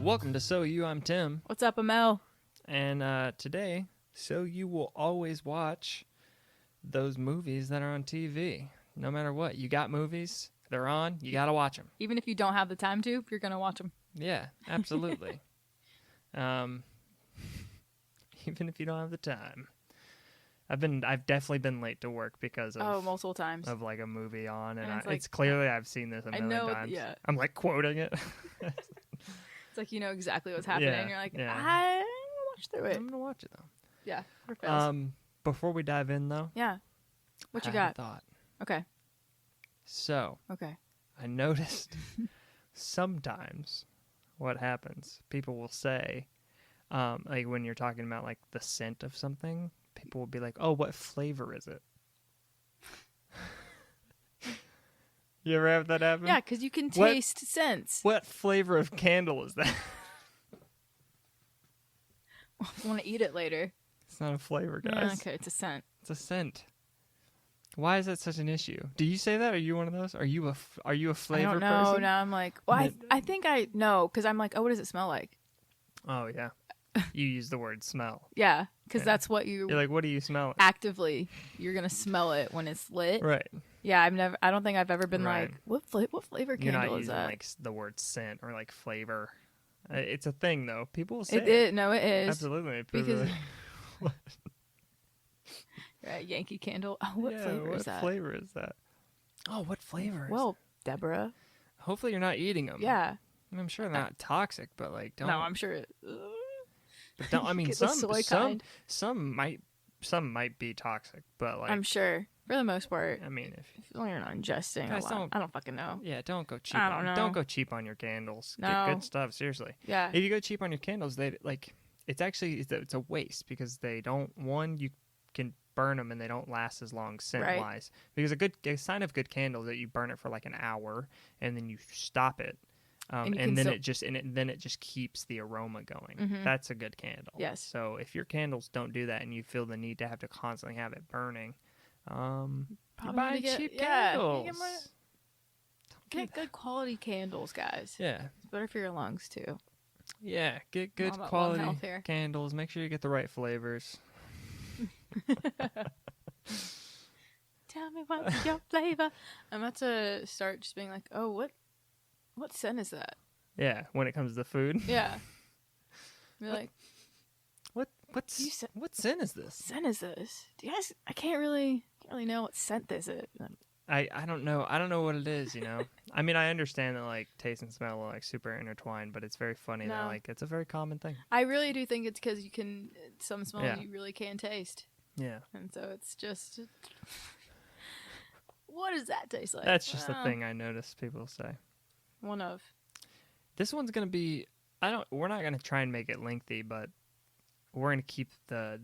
Welcome to So You, I'm Tim. What's up, Amel? And today, So You will always watch those movies that are on TV. No matter what. You got movies, they're on, you got to watch them. Even if you don't have the time to, you're going to watch them. Yeah, absolutely. Even if you don't have the time. I've definitely been late to work because of multiple times. of like a movie on, and it's it's like, clearly I've seen this a million times. Yeah. I'm like quoting it. It's like you know exactly what's happening. Yeah, You're like, yeah. I'm going to watch through it. I'm gonna watch it though. Yeah. Or fails. Before we dive in though, Yeah. What you I have a got? thought. Okay. So Okay. I noticed sometimes what happens, people will say, like when you're talking about like the scent of something, people will be like, "Oh, what flavor is it?" You ever have that happen? Yeah, because you can taste scents. What flavor of candle is that? Want to eat it later. It's not a flavor, Yeah, guys. okay, it's a scent. It's a scent. Why is that such an issue? Do you say that? Are you one of those? Are you a flavor I don't know. person? Now I'm like, well, I think I know because I'm like, oh, what does it smell like? Oh yeah. You use the word smell. Yeah, because Yeah. that's what You're like, what do you smell? actively you're gonna smell it when it's lit. Right. Yeah, I don't think I've ever been Right. like, what flavor You're not candle is using that? like the word scent or like flavor. It's a thing though. People will say It is. No, it is. Absolutely. People Because are like, right, Yankee Candle. Oh, what yeah, flavor what is that? flavor is that? Oh, what flavor? Well, Deborah. Hopefully you're not eating them. Yeah. I'm sure they're not toxic, but like don't. No, I'm sure. But don't. I mean, Get the soy kind. some might be toxic, but like I'm sure for the most part. I mean, if As long as you're not ingesting Guys, a lot. I don't fucking know. yeah, don't go cheap. I don't know. Don't go cheap on your candles. No. Get good stuff. Seriously. Yeah. If you go cheap on your candles, they like it's a waste because they don't. One, you can burn them and they don't last as long scent wise. Because a sign of good candle is that you burn it for like an hour and then you stop it. And then it just keeps the aroma going. Mhm. That's a good candle. Yes. So if your candles don't do that and you feel the need to have to constantly have it burning, you're Probably buying need to cheap yeah, candles. you get good quality candles, guys. Yeah. It's better for your lungs too. Yeah, get good All about lung quality health here. candles. Make sure you get the right flavors. Tell me what's your flavor. I'm about to start just being like, oh, what scent is that? Yeah, when it comes to food. Yeah. Be like, What You said- scent is this? scent is this? Do you guys? I can't really know what scent this is. I don't know. I don't know what it is, you know. I mean, I understand that like taste and smell are like super intertwined, but it's very funny that No. like it's a very common thing. I really do think it's because some smells Yeah. you really can taste, Yeah. and so it's just. What does that taste like? That's just the thing I notice people say. One of. This one's going to be we're not going to try and make it lengthy, but we're going to keep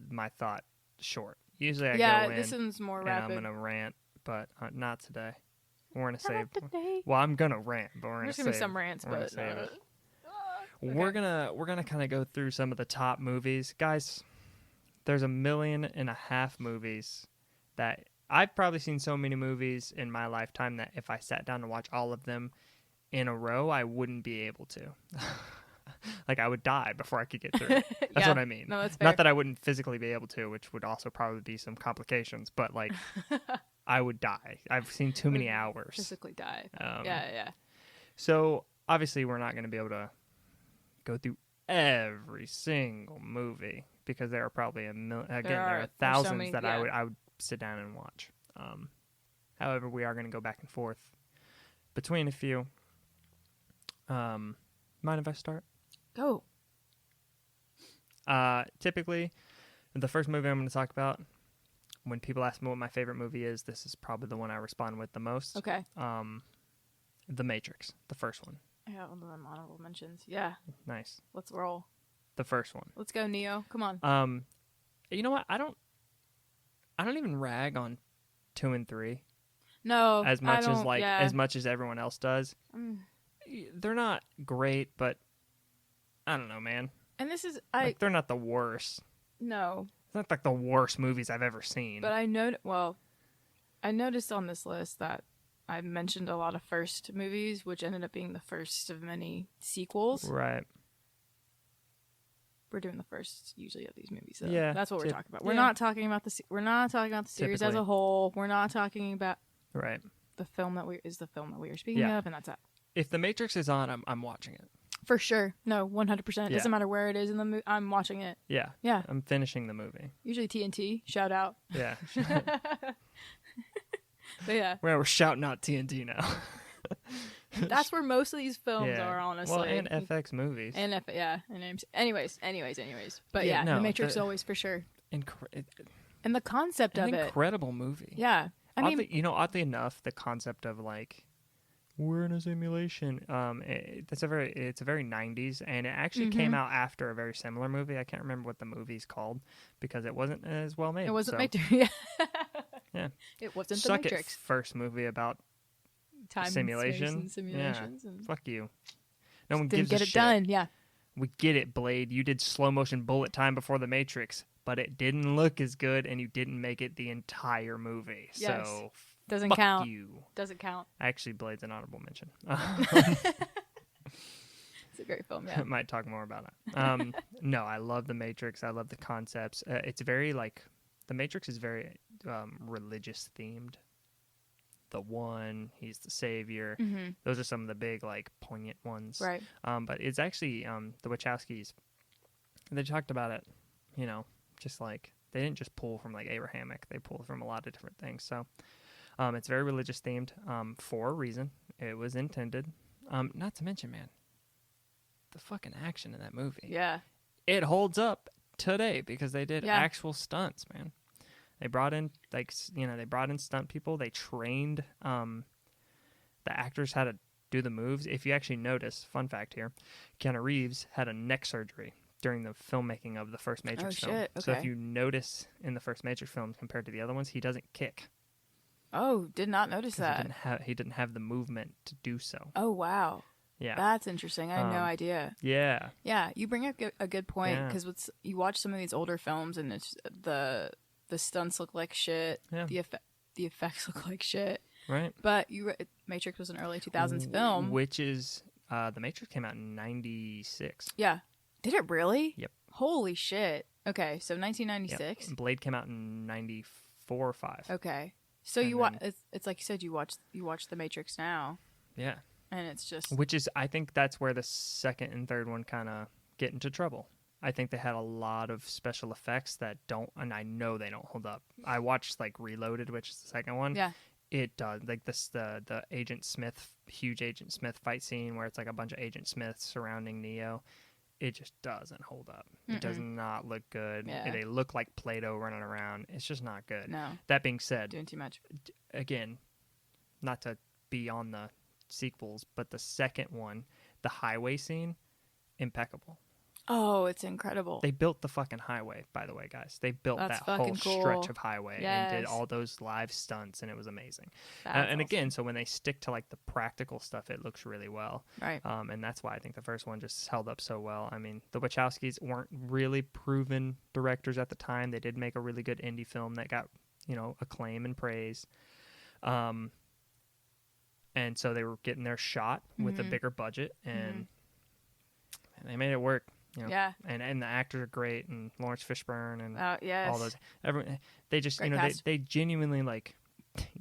my thought short. Usually I go in this one's more and rapid. I'm going to rant, but not today. We're going to save. Not today. Well, I'm going to rant, but we're going There's to gonna save. be some rants, we're gonna but save it. okay. We're gonna kind of go through some of the top movies, guys. There's 1.5 million movies that I've probably seen so many movies in my lifetime that if I sat down to watch all of them in a row, I wouldn't be able to. Like I would die before I could get through it. That's Yeah. what I mean. No, that's fair. Not that I wouldn't physically be able to, which would also probably be some complications, but like I would die. I've seen too many hours. Physically die. Um, Yeah. So obviously we're not going to be able to go through every single movie because there are probably there are there's so thousands many, that yeah. I would sit down and watch. However, we are going to go back and forth between a few. Mind if I start? Go. Typically, the first movie I'm going to talk about, when people ask me what my favorite movie is, this is probably the one I respond with the most. Okay. The Matrix, the first one. I got one of them honorable mentions. Yeah. Nice. Let's roll. The first one. Let's go, Neo. Come on. You know what? I don't even rag on 2 and 3 No. as much as yeah. as much as everyone else does. Mm. They're not great, but I don't know, man. And this is Like, they're not the worst. no, It's not like the worst movies I've ever seen. but I noticed on this list that I mentioned a lot of first movies, which ended up being the first of many sequels. Right. We're doing the first usually of these movies, though. Yeah, That's what we're talking about. We're yeah. not talking about we're not talking about the series as Typically. a whole. We're not talking about Right. the film that we are speaking Yeah. of, and that's it. If The Matrix is on, I'm watching it. For sure. No, 100%. It Yeah. doesn't matter where it is in the movie. I'm watching it. Yeah. Yeah. I'm finishing the movie. Usually TNT. Shout out. Yeah. But yeah, We're shouting out TNT now. that's where most of these films Yeah. are, honestly. Well, and FX movies. And anyways. But Yeah, yeah, no, The Matrix the- always for sure. Incre- And the concept an of it. incredible movie. Yeah. I mean, oddly enough, the concept of like we're in a simulation. It's a very 90s, and it actually came out after a very similar movie. I can't remember what the movie's called because it wasn't as well made. it wasn't so, Matrix. Yeah. Yeah. It wasn't Suck The it, Matrix. first movie about Time simulation. simulations. Yeah. And Fuck you. No one didn't gives a get it shit. done. Yeah. We get it, Blade. You did slow motion bullet time before the Matrix, but it didn't look as good, and you didn't make it the entire movie. Yes. So Doesn't fuck count. you. Doesn't count. Actually, Blade's an honorable mention. It's a great film. Yeah. Might talk more about it. No, I love the Matrix. I love the concepts. It's very like the Matrix is very religious themed. The one, he's the savior. Mm-hmm. Those are some of the big like poignant ones. Right. But it's actually the Wachowskis. They talked about it. You know, just like they didn't just pull from like Abrahamic. They pulled from a lot of different things. So it's very religious themed for a reason. It was intended. Not to mention, man, the fucking action in that movie. Yeah. It holds up today because they did Yeah. actual stunts, man. They brought in they brought in stunt people. They trained the actors how to do the moves. If you actually notice, fun fact here, Keanu Reeves had a neck surgery during the filmmaking of the first Matrix film. shit, So if okay. you notice in the first Matrix film compared to the other ones, he doesn't kick. Oh, did not notice 'Cause that. he didn't have the movement to do so. Oh, wow. Yeah. That's interesting. I had no idea. Yeah. Yeah, you bring up a good point Yeah. because you watch some of these older films and it's the stunts look like shit. Yeah. The effects look like shit. Right. But Matrix was an early 2000s film. Which is the Matrix came out in 96. Yeah. Did it really? Yep. Holy shit. Okay, so Yep. 1996. Blade came out in 94 or 5. Okay. So And you watch then- it's like you said you watch The Matrix now Yeah. and it's just Which is, I think that's where the second and third one kind of get into trouble. I think they had a lot of special effects that don't, and I know they don't hold up. I watched like Reloaded, which is the second one. yeah. It does. Like the Agent Smith, huge Agent Smith fight scene where it's like a bunch of Agent Smiths surrounding Neo. It just doesn't hold up. It does not look good. Yeah. They look like Play-Doh running around. It's just not good. No. That being said, Doing too much. again, not to be on the sequels, but the second one, the highway scene, impeccable. Oh, it's incredible. They built the fucking highway, by the way, guys. They built That's that whole fucking cool. stretch of highway and did Yes. all those live stunts, and it was amazing. That's And again, awesome. so when they stick to like the practical stuff, it looks really well. Right. And that's why I think the first one just held up so well. I mean, the Wachowskis weren't really proven directors at the time. They did make a really good indie film that got, acclaim and praise. And so they were getting their shot with a bigger budget, and they made it work. Yeah. And the actors are great, and Lawrence Fishburne and Yes. all those. They just Great cast. they genuinely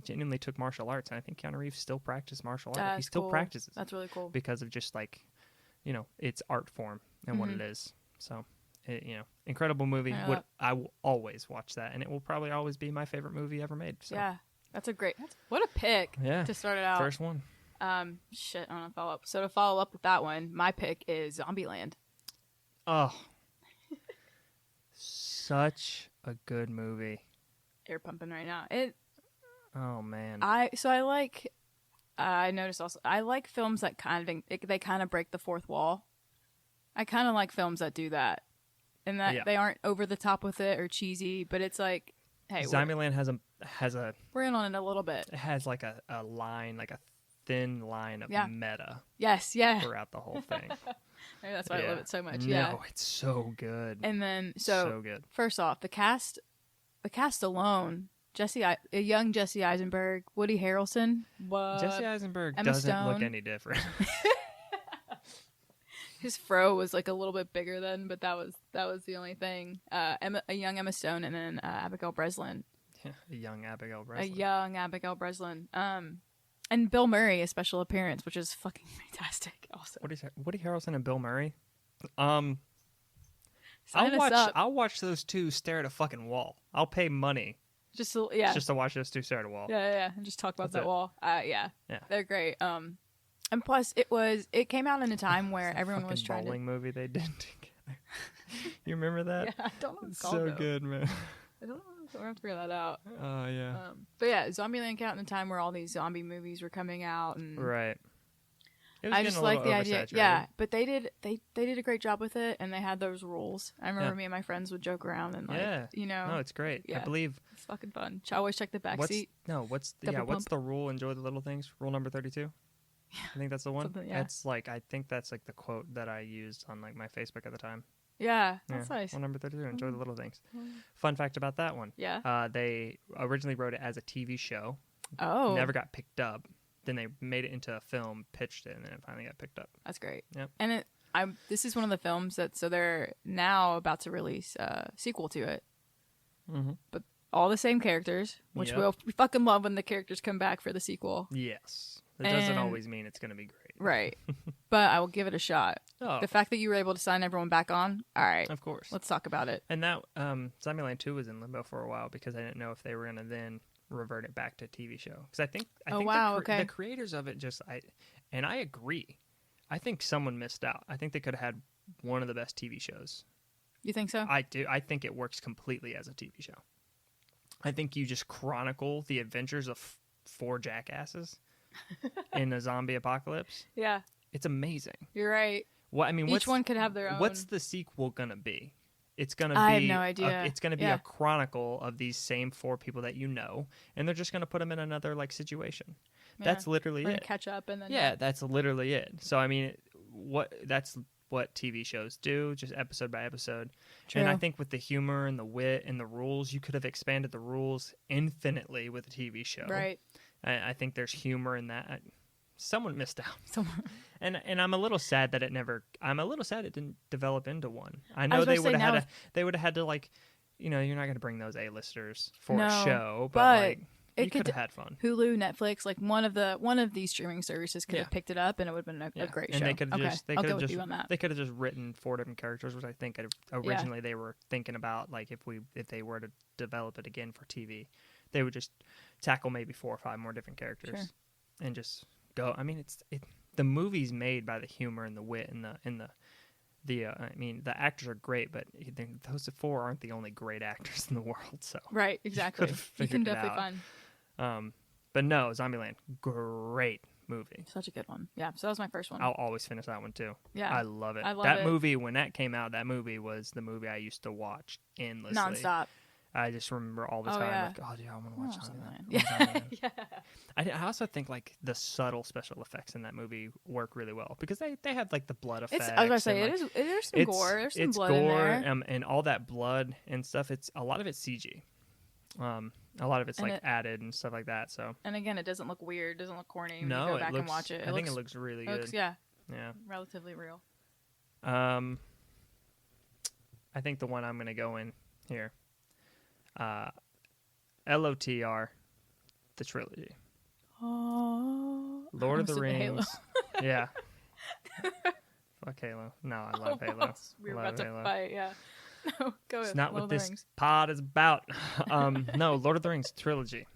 genuinely took martial arts, and I think Keanu Reeves still practiced martial arts. He That's still cool. practices That's really cool. because of just its art form and what it is. So incredible movie. I will always watch that, and it will probably always be my favorite movie ever made. So. Yeah. What a pick Yeah. to start it out. First one. Shit, I want to follow up. So to follow up with that one, my pick is Zombieland. Oh, such a good movie. Air pumping right now. Oh man. I noticed also I like films that they kind of break the fourth wall. I kind of like films that do that, and that they aren't over the top with it or cheesy, but it's like, hey, Zombieland we're in on it a little bit. it has like a line, like a thin line of meta Yes, yeah. throughout the whole thing. Maybe that's why I love it so much. No, Yeah. it's so good. And then so good. First off, the cast alone, a young Jesse Eisenberg, Woody Harrelson, Jesse Eisenberg Emma doesn't Stone. look any different. His fro was like a little bit bigger then, but that was the only thing. A young Emma Stone, and then Abigail Breslin. Yeah, a young Abigail Breslin. A young Abigail Breslin. And Bill Murray, a special appearance, which is fucking fantastic. Also, Woody Harrelson and Bill Murray. Sign us up. I'll watch those two stare at a fucking wall. I'll pay money just to watch those two stare at a wall. Yeah, and just talk about That's that it. wall. Yeah, they're great. And plus, it came out in a time where everyone was trying bowling movie they did together. You remember that? Yeah, I don't know what it's It's called. so though. good, man. I don't know. We'll have to figure that out. Oh yeah. But yeah, Zombieland came out in a time where all these zombie movies were coming out, and Right. It was I getting just a like little the idea. oversaturated. Yeah, but they did a great job with it, and they had those rules. I remember Yeah. me and my friends would joke around and Yeah. No, it's great. I Yeah. believe. it's fucking fun. Always check the back seat. What's Double what's pump. the rule? Enjoy the little things. Rule number 32. I think that's the one. Something, yeah. It's like, I think that's like the quote that I used on like my Facebook at the time. Yeah, that's Yeah. nice. Rule number 32. Enjoy the little things. Fun fact about that one. Yeah. They originally wrote it as a TV show. Oh, Never got picked up. Then they made it into a film, pitched it, and then it finally got picked up. that's great. Yep. And this is one of the films so they're now about to release a sequel to it. Mm-hmm. But all the same characters, which Yep. we fucking love when the characters come back for the sequel. Yes. It doesn't And- always mean it's going to be great. Right. But I will give it a shot. Oh, The fact that you were able to sign everyone back on, all right, of course. let's talk about it. And that Zombieland 2 was in limbo for a while because I didn't know if they were going to then revert it back to a TV show. Because I think wow, okay. the creators of it I agree. I think someone missed out. I think they could have had one of the best TV shows. You think so? I do. I think it works completely as a TV show. I think you just chronicle the adventures of four jackasses in a zombie apocalypse. Yeah, It's amazing. you're right. What I mean, Each one could have their own. What's the sequel gonna be? It's gonna be. I have no idea. It's gonna be Yeah. a chronicle of these same four people that you know, and they're just gonna put them in another like situation. Yeah. That's literally We're gonna it. catch up and then Yeah, that's literally it. So I mean, that's what TV shows do, just episode by episode. True. And I think with the humor and the wit and the rules, you could have expanded the rules infinitely with a TV show. right. I think there's humor in that. Someone missed out. So, And I'm a little sad that it never. I'm a little sad it didn't develop into one. I know was they about to would say, have now had they would have had to like, you're not going to bring those A-listers for No, a show, but but like it you could could have had fun. Hulu, Netflix, like one of these streaming services could Yeah. have picked it up, and it would have been a Yeah. great and show. they could have okay, just they I'll could go have with just you on that. they could have just written four different characters, which I think originally they were thinking about. Like if they were to develop it again for TV, they would just tackle maybe 4 or 5 more different characters Sure. and just go. I mean, the movie's made by the humor and the wit and the I mean, the actors are great, but those 4 aren't the only great actors in the world. So Right, exactly. could've You can figured it definitely out. find but no, Zombieland, great movie. such a good one. Yeah, so that was my first one. I'll always finish that one too. Yeah. I love it. I love that it. movie, when that came out, that movie was the movie I used to watch endlessly. Nonstop. I just remember all the Oh, time, yeah. like, oh, yeah, I want to watch Oh, Zombieland. Zombieland. I want Zombieland. Yeah. I also think like the subtle special effects in that movie work really well because they have like the blood effects. I was gonna say and, like, there's some gore. There's some it's blood gore, in there. and all that blood and stuff. It's a lot of it's CG. A lot of it's And like it- added and stuff like that. So And again, it doesn't look weird. Doesn't look corny when no, you go it back looks. and watch it. I think it looks really good. yeah, Yeah. relatively real. I think the one I'm gonna go in here, LOTR, the trilogy, Oh, Lord of the Halo. Rings. Yeah. Fuck Halo. No, I love Halo. Almost. We were Love about to Halo. fight. Yeah. No, go It's with not Lord what of the this Rings. pod is about. No, Lord of the Rings trilogy.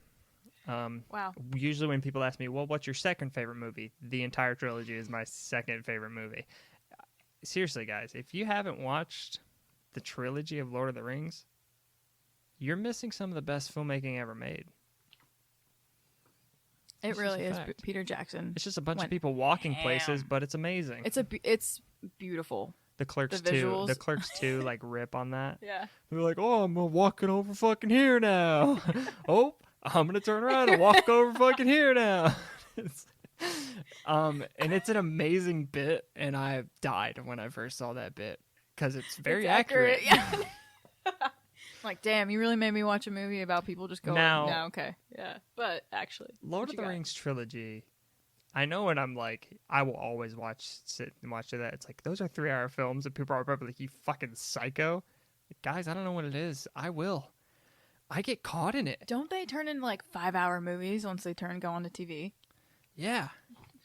Wow. Usually when people ask me, well, what's your second favorite movie? The entire trilogy is my second favorite movie. Seriously, guys, if you haven't watched the trilogy of Lord of the Rings, you're missing some of the best filmmaking ever made. It It's really just is a fact. Peter Jackson. It's just a bunch of Went people walking ham. places, but it's amazing. It's beautiful. The Clerks the 2, visuals. the Clerks 2 like rip on that. Yeah. They're like, oh, I'm walking over fucking here now. Oh, I'm gonna turn around and walk over fucking here now. And it's an amazing bit, and I died when I first saw that bit because it's very It's accurate. Yeah. Like, damn, you really made me watch a movie about people just going. Now- no, okay, yeah, but actually, Lord what of you the got? Rings trilogy. I know when I'm like, I will always sit and watch that. It's like, those are 3-hour films, and people are probably like, you fucking psycho. Like, guys, I don't know what it is. I will. I get caught in it. Don't they turn into like 5-hour movies once they go on to TV? Yeah.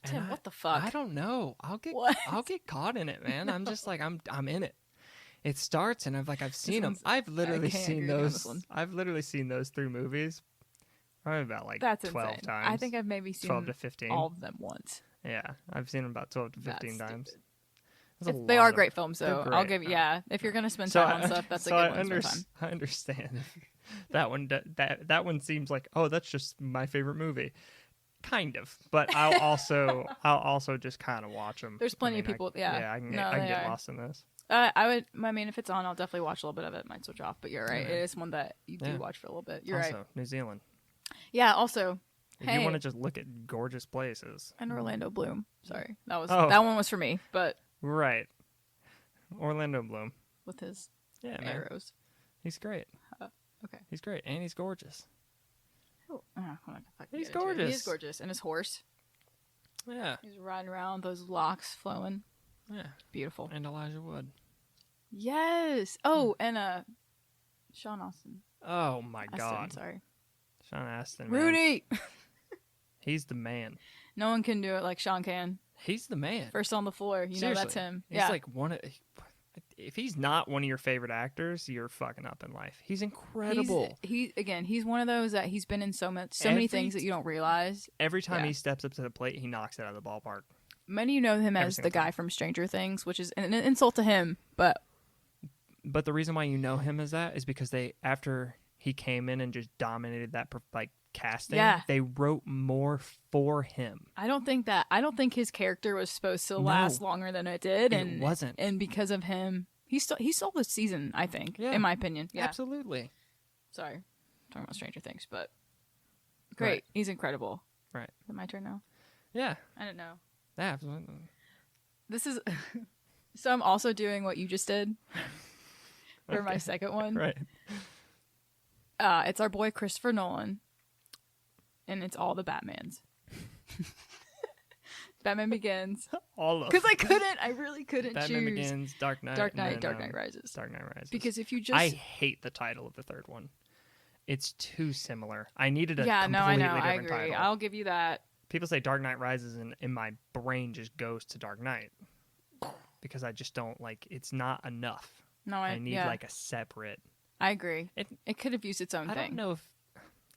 Tim, what the fuck? I don't know. I'll get caught in it, man. I'm just like, I'm in it. It starts, and I've seen them. I've literally seen those. I've literally seen those 3 movies. Probably about like That's 12 insane. times. I think I've maybe seen 12 to 15. all of them once. Yeah, I've seen them about 12 to 15 times. They are great films, though. I'll give you, if you're gonna spend time on stuff, that's a good one. I understand. that one seems like, oh, that's just my favorite movie. Kind of, but I'll also just kind of watch them. There's plenty of people. I can get lost in this. I mean, if it's on, I'll definitely watch a little bit of it. Might switch off, but you're right. It is one that you do watch for a little bit. You're also, right. New Zealand. Yeah. Also, if you want to just look at gorgeous places. And Orlando Bloom. Sorry, that one was for me, but right. Orlando Bloom with his arrows. Man. He's great. Okay. He's great, and he's gorgeous. He's gorgeous. He is gorgeous, and his horse. Yeah. He's riding around, those locks flowing. Yeah. Beautiful. And Elijah Wood. Yes. Oh, and Sean Astin. Oh my God. Sorry. Sean Astin. Rudy. He's the man. No one can do it like Sean can. He's the man. First on the floor. You know that's him. He's like if he's not one of your favorite actors, you're fucking up in life. He's incredible. He's one of those that he's been in so many things that you don't realize. Every time he steps up to the plate, he knocks it out of the ballpark. Many of you know him as the guy from Stranger Things, which is an insult to him, but the reason why you know him as that is because after he came in and just dominated that casting, they wrote more for him. I don't think his character was supposed to last longer than it did, and it wasn't. And because of him, he stole the season, I think, in my opinion. Yeah. Absolutely. Sorry, I'm talking about Stranger Things, but great. Right. He's incredible. Right. Is it my turn now? Yeah. I don't know. Yeah, absolutely. This is so I'm also doing what you just did for my second one. Right. It's our boy Christopher Nolan. And it's all the Batmans. Batman Begins. All of them. Because I really couldn't choose. Batman Begins, Dark Knight. Dark Knight Rises. Dark Knight Rises. Because if you just... I hate the title of the third one. It's too similar. I needed a I know. different I agree. title. I'll give you that. People say Dark Knight Rises, and in my brain just goes to Dark Knight. Because I just don't, it's not enough. No, I need, a separate... I agree. It could have used its own thing. I don't know if...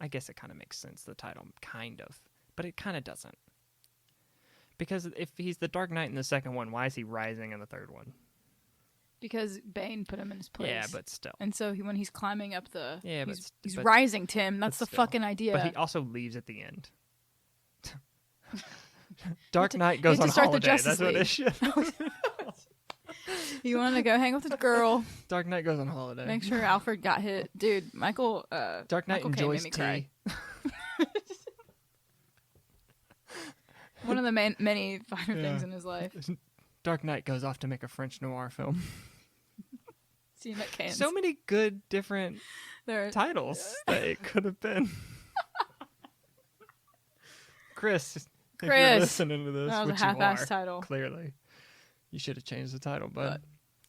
I guess it kind of makes sense, the title, kind of. But it kind of doesn't. Because if he's the Dark Knight in the second one, why is he rising in the third one? Because Bane put him in his place. Yeah, but still. And so when he's climbing up he's but rising, Tim. That's the fucking idea. But he also leaves at the end. Dark Knight goes on holiday. That's what it should. You want to go hang with the girl. Dark Knight goes on holiday. Make sure Alfred got hit. Dude, Michael... Dark Knight enjoys tea. One of the many finer things in his life. Dark Knight goes off to make a French noir film. See him at Cannes. So many good different titles that it could have been. Chris, if you're listening to this, that was a half-assed title. Clearly. You should have changed the title, but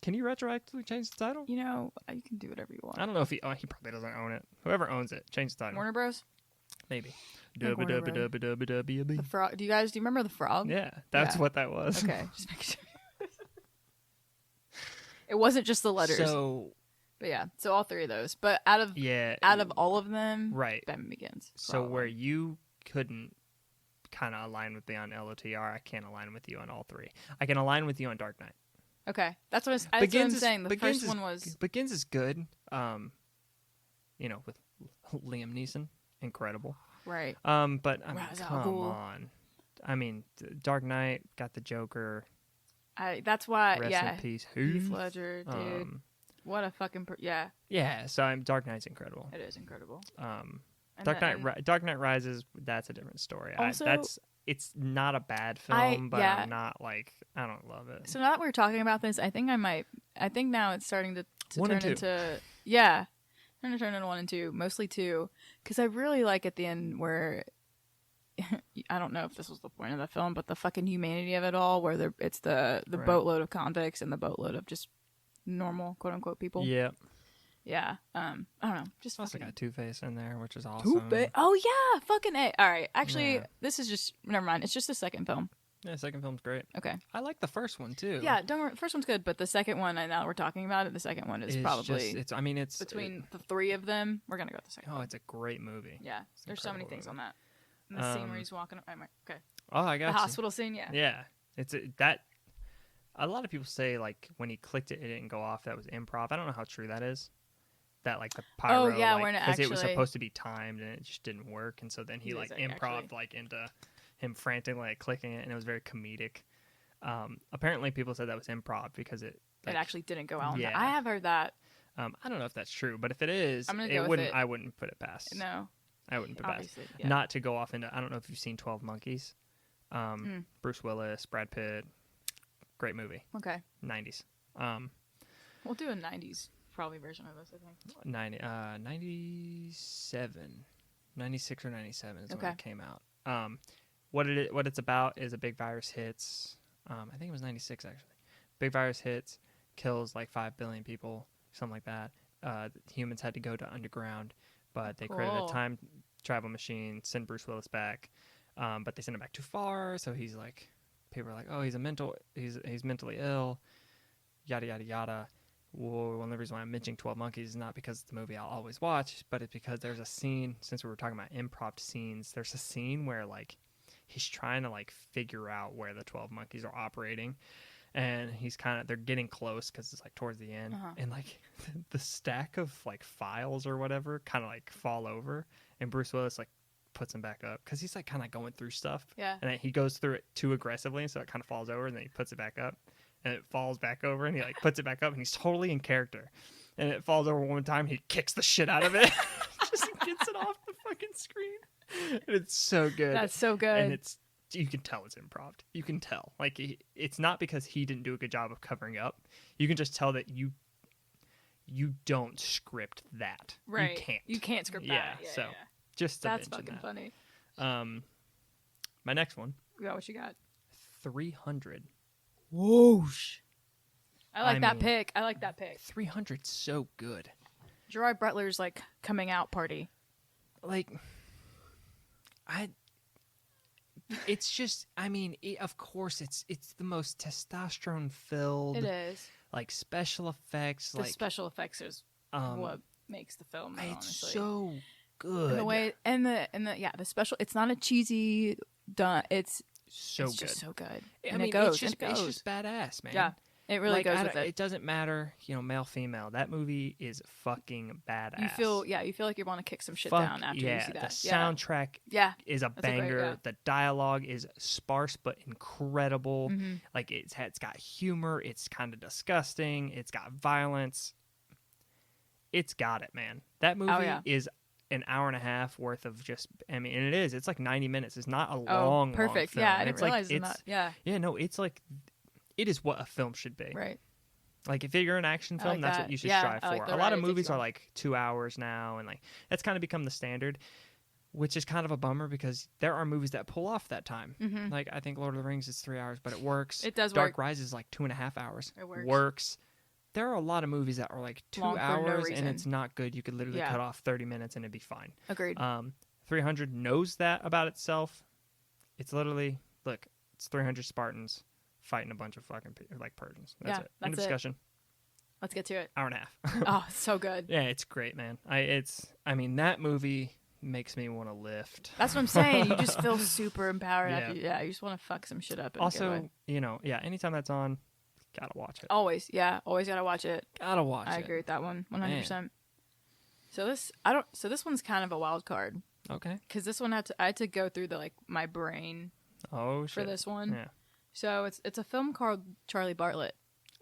can you retroactively change the title? You know, you can do whatever you want. I don't know if he probably doesn't own it. Whoever owns it, change the title. Warner Bros? Maybe. The frog. Do you remember the frog? Yeah, that's what that was. Okay, just make sure. It wasn't just the letters. But yeah, so all 3 of those. But out of all of them, right, Batman Begins. So where you couldn't kind of align with me on LOTR, I can't align with you on all 3. I can align with you on Dark Knight. Okay, that's what I'm saying. The first one was Begins is good. With Liam Neeson, incredible. Right. But come on. I mean, Dark Knight got the Joker. That's why. Rest in peace, Heath Ledger, dude. What a fucking Yeah. So Dark Knight's incredible. It is incredible. Dark Knight Rises. That's a different story. Also, it's not a bad film, but I'm not I don't love it. So now that we're talking about this, I think now it's starting to turn into turn into 1 and 2, mostly 2, because I really like at the end where I don't know if this was the point of the film, but the fucking humanity of it all, where it's the Right. boatload of convicts and the boatload of just normal quote unquote people. Yeah. Yeah. I don't know. Just Also fucking got Two-Face in there, which is awesome. Oh yeah, fucking A. All right. Actually, Yeah. this is just never mind. It's just the second film. Yeah, second film's great. Okay. I like the first one too. Yeah, don't worry. The first one's good, but the second one, and now we're talking about it, the second one is It's probably just, it's between the three of them. We're gonna go with the second. Oh, one. it's a great movie. Yeah. There's so many incredible things movie. on that. And the scene where he's walking. Okay. Oh, I got The you. hospital scene. Yeah. Yeah, that. A lot of people say like when he clicked it, it didn't go off. That was improv. I don't know how true that is. That like the pyro, yeah, like, when it because it was actually- supposed to be timed and it just didn't work, and so then he like Exactly, improv actually. like into him frantically like clicking it, and it was very comedic. Apparently, people said that was improv because it like, It actually didn't go out. Yeah. I have heard that. I don't know if that's true, but if it is, I'm gonna it go with wouldn't. it. I wouldn't put it past. No, I wouldn't put it past. obviously. Yeah. Not to go off into. I don't know if you've seen 12 Monkeys. Mm. Bruce Willis, Brad Pitt, great movie, Okay. 90s. We'll do a '90s probably version of this. I think. 97, 96 or 97 is when Okay. it came out. What it's about is a big virus hits. I think it was 96 actually. Big virus hits, kills like 5 billion people, something like that. Humans had to go to underground, but they created Cool. a time travel machine, send Bruce Willis back, but they sent him back too far. So he's like, people are like, oh, he's mentally ill, yada yada yada. Well, one of the reasons why I'm mentioning 12 Monkeys is not because it's the movie I'll always watch, but it's because there's a scene, since we were talking about improv scenes, there's a scene where like he's trying to like figure out where the 12 Monkeys are operating, and they're getting close because it's like towards the end, and like the stack of like files or whatever kind of like fall over, and Bruce Willis like puts them back up because he's like kind of going through stuff, Yeah. and then he goes through it too aggressively, so it kind of falls over, and then he puts it back up. And it falls back over, and he like puts it back up, and he's totally in character. And it falls over one time, he kicks the shit out of it, just gets it off the fucking screen. And it's so good. That's so good. And you can tell it's improv. You can tell, like it's not because he didn't do a good job of covering up. You can just tell that you don't script that. right. You can't. You can't script Yeah, that. so just to That's mention fucking that. funny. My next one, Yeah, what you got? 300. Whoosh. I like I that mean- pick. I like that pick. 300's so good. Gerard Butler's like coming out party. Like it's just, I mean, of course it's the most testosterone filled, It is. like special effects, The like special effects is what makes the film. it's Honestly, so good. and the way and the special. It's not a cheesy done. It's so it's good. just so good. I And mean, it goes. it's just and it goes. it's just badass, man. Yeah, it really Like, goes with it. It doesn't matter, male, female. That movie is fucking badass. You feel like you want to kick some shit Fuck down after yeah, you see that. the soundtrack Yeah. is a That's a great- banger. yeah. The dialogue is sparse but incredible. Mm-hmm. Like it's got humor. It's kind of disgusting. It's got violence. It's got it, man. That movie yeah. is an hour and a half worth of just. I mean, and it is. It's like 90 minutes. It's not a Oh, long, perfect. long film. Yeah, I didn't It's like- realize it's not. Yeah, Yeah, no, it's like it is what a film should be. right. Like if you're an action I film, like that's that. what you should Yeah, strive I like for. the A lot ride of it takes movies you are on. like 2 hours now, and like that's kind of become the standard, which is kind of a bummer because there are movies that pull off that time. Mhm. Like I think Lord of the Rings is 3 hours, but it works. It does Dark work. Rise is like 2.5 hours. It works. Works. There are a lot of movies that are like 2 Long for no hours reason. and it's not good. You could literally Yeah. cut off 30 minutes and it'd be fine. Agreed. 300 knows that about itself. It's literally it's 300 Spartans fighting a bunch of fucking like Persians. That's Yeah, it. End that's of it. discussion. Let's get to it. Hour and a half. Oh, it's so good. Yeah, it's great, man. I mean, that movie makes me want to lift. That's what I'm saying. You just feel super empowered. Yeah. After, you just want to fuck some shit up. In a good Also, way. anytime that's on, gotta watch it. Always gotta watch it. Gotta watch it. I agree with that one, 100%. So this one's kind of a wild card Okay. because this one I had to go through my brain Oh shit. for this one. Yeah. So it's a film called Charlie Bartlett.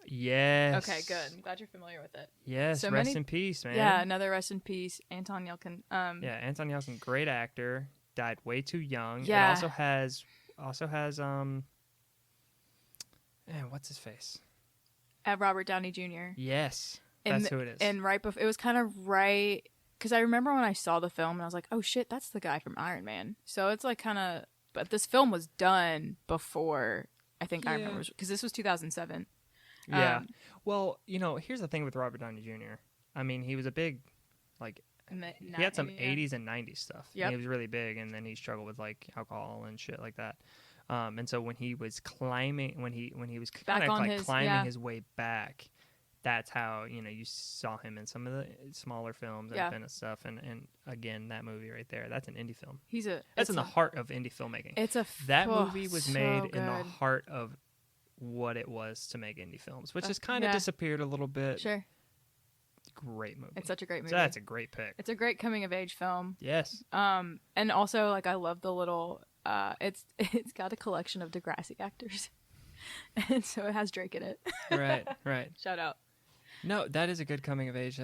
Yes. Okay, good. I'm glad you're familiar with it. Yes. So rest many- in peace, man. Yeah, another rest in peace, Anton Yelkin. Yeah, Anton Yelchin, great actor, died way too young. Yeah. It also has what's his face? Robert Downey Jr. Yes. And That's who it is. And right before, it was kind of right because I remember when I saw the film and I was like, oh shit, that's the guy from Iron Man. So it's like kind of, but this film was done before I think Iron Man was, because this was 2007. Yeah. Well, here's the thing with Robert Downey Jr. I mean, he was a big, like, he had some 80s and 90s stuff. Yep. He was really big, and then he struggled with like alcohol and shit like that. And so when he was climbing, when he was kind of like climbing his way back, that's how you saw him in some of the smaller films and stuff. And again, that movie right there, that's an indie film. That's in the heart of indie filmmaking. That movie was made in the heart of what it was to make indie films, which has kind of disappeared a little bit. Sure. Great movie. It's such a great movie. So that's a great pick. It's a great coming of age film. Yes. And also like I love the little it's got a collection of Degrassi actors. And so it has Drake in it. Right. Shout out. No, that is a good coming of age.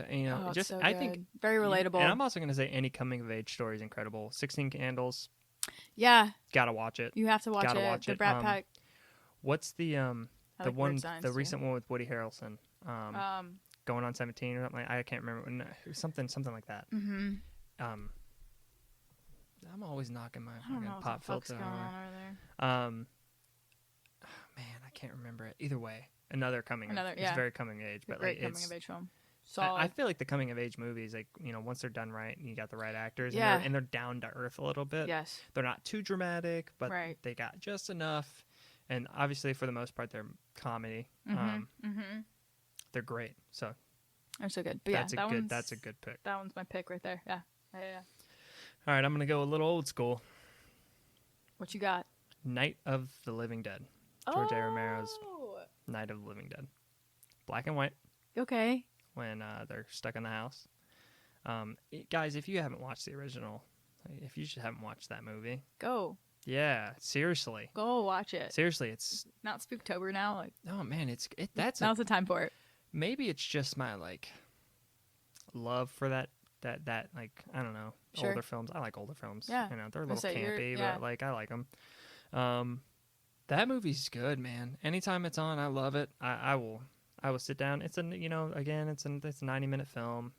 Just so I think very relatable. And I'm also going to say any coming of age story is incredible. 16 Candles. Yeah. Gotta watch it. You have to watch it. The Brat Pack. What's the recent one with Woody Harrelson? Going on 17 or something. I can't remember. Something like that. Mm-hmm. I'm always knocking my pop filter going on over there. Man, I can't remember it. Either way, it's very coming of age, but great like coming of age film. I feel like the coming of age movies, like once they're done right and you got the right actors, and they're down to earth a little bit. Yes, they're not too dramatic, but they got just enough. And obviously, for the most part, they're comedy. They're great. So they're so good. But that's a good pick. That one's my pick right there. Yeah. All right, I'm gonna go a little old school. What you got? Night of the Living Dead. George A. Romero's Night of the Living Dead. Black and white. Okay. When they're stuck in the house. Guys, if you haven't watched the original, if you just haven't watched that movie, go. Yeah, seriously. Go watch it. Seriously, it's not Spooktober now. Like, oh man, now's the time for it. Maybe it's just my like love for that like I don't know older films. I like older films. Yeah, they're a little campy, but like I like them. That movie's good, man. Anytime it's on, I love it. I will sit down. It's it's a 90-minute film.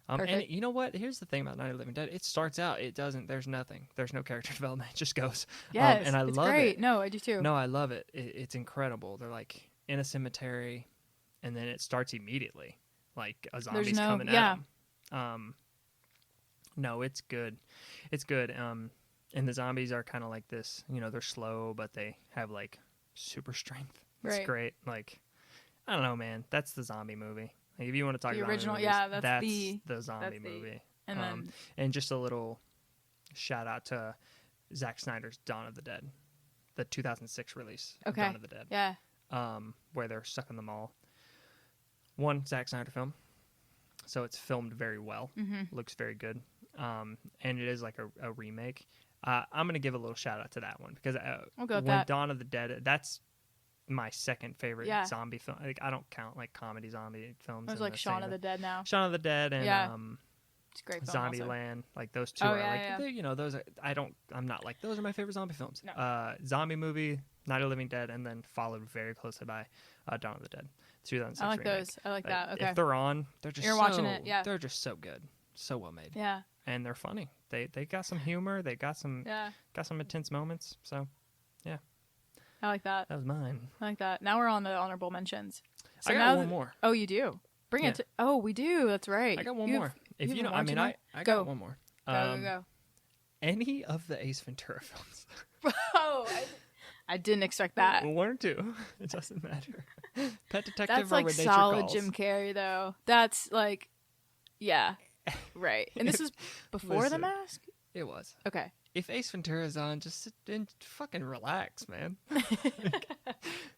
And you know what? Here's the thing about Night of the Living Dead. It starts out, there's nothing. There's no character development. It just goes. Yes, and I love great. it. No, I do too. No, I love it. It's incredible. They're like in a cemetery, and then it starts immediately, like a zombie's coming at them. No, it's good. It's good. And the zombies are kind of like this. They're slow, but they have like super strength. It's great. Like, I don't know, man. That's the zombie movie. Like, if you want to talk the about original, movies, that's the zombie movie. And and just a little shout out to Zack Snyder's Dawn of the Dead, the 2006 release of Dawn of the Dead. Yeah. Where they're stuck in the mall. One Zack Snyder film, so it's filmed very well. Looks very good. And it is like a remake. I'm gonna give a little shout out to that one because Dawn of the Dead, that's my second favorite zombie film. Like, I don't count like comedy zombie films. It was like Shaun of the Dead now. Shaun of the Dead and it's a great film Zombieland. Like those two are like those are, I'm not like those are my favorite zombie films. No. Zombie movie, Night of the Living Dead, and then followed very closely by Dawn of the Dead. 2006 I like remake. those. I like that. Okay. If they're on, they're just watching it. Yeah. They're just so good, so well made. Yeah. And they're funny. They got some humor. They got some intense moments. So, yeah. I like that. That was mine. I like that. Now we're on the honorable mentions. So I got one more. Oh, you do? Bring it. We do. That's right. I got one more. If you know, I mean, I got one more. Go. Any of the Ace Ventura films. Bro, I didn't expect that. One or two. It doesn't matter. Pet Detective. That's like solid Jim Carrey, though. That's like, yeah, right. And this is before The Mask. It was. Okay. If Ace Ventura's on, just sit and fucking relax, man.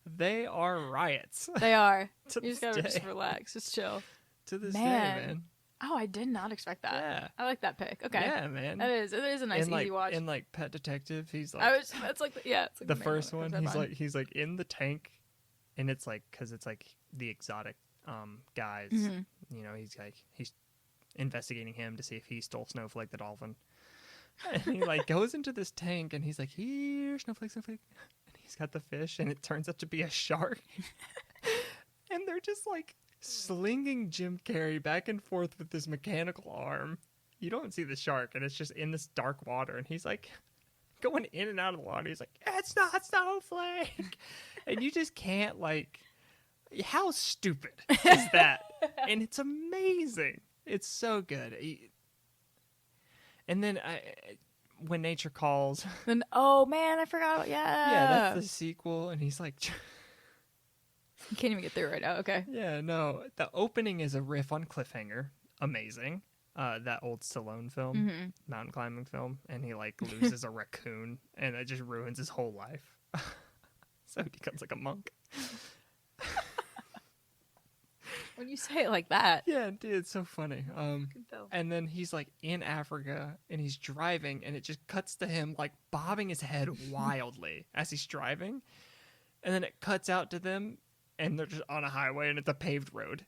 They are riots. They are. You just gotta just relax, just chill. To this day, man. Oh, I did not expect that. Yeah. I like that pick. Okay. Yeah, man. It is a nice, easy watch. In like Pet Detective, he's like. That's like it's like the first one. He's like in the tank, and it's like because it's like the exotic guys. Mm-hmm. He's investigating him to see if he stole Snowflake the dolphin. And he like goes into this tank and he's like, here, Snowflake. And he's got the fish and it turns out to be a shark. And they're just like slinging Jim Carrey back and forth with this mechanical arm. You don't see the shark, and it's just in this dark water, and he's like going in and out of the water. He's like, it's not snowflake. And you just can't, like, how stupid is that? And it's amazing. It's so good. And then When Nature Calls. Then, oh man, I forgot. Yeah, that's the sequel. And he's like, you can't even get through it right now. Okay. yeah, no. The opening is a riff on Cliffhanger. Amazing. That old Stallone film, mountain climbing film. And he like loses a raccoon and it just ruins his whole life. So he becomes like a monk. When you say it like that. Yeah, dude, it's so funny. And then he's like in Africa and he's driving and it just cuts to him like bobbing his head wildly as he's driving. And then it cuts out to them and they're just on a highway and it's a paved road.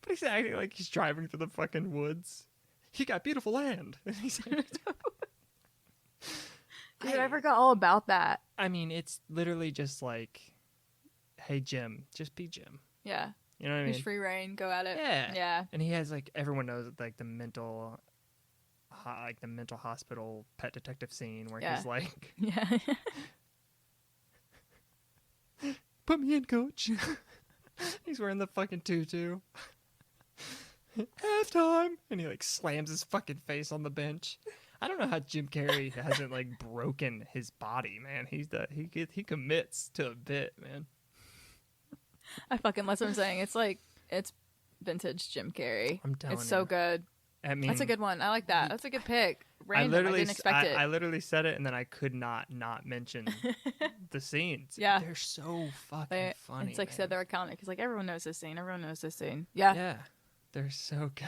But he's acting like he's driving through the fucking woods. He got beautiful land. And he's like, dude, I forgot all about that. I mean, it's literally just like, hey, Jim, just be Jim. Yeah. You know what I mean? There's free reign. Go at it. Yeah. Yeah. And he has like, everyone knows like the mental hospital pet detective scene where he's like, yeah. put me in, coach. He's wearing the fucking tutu. Halftime. And he like slams his fucking face on the bench. I don't know how Jim Carrey hasn't like broken his body, man. He commits to a bit, man. That's what I'm saying. It's like, it's vintage Jim Carrey. I'm telling you. It's so good. I mean, that's a good one. I like that. That's a good pick. Random. I didn't expect it. I literally said it, and then I could not mention the scenes. Yeah. They're so fucking funny. It's like, man. said they're iconic. It's like, everyone knows this scene. Everyone knows this scene. Yeah. Yeah. They're so good.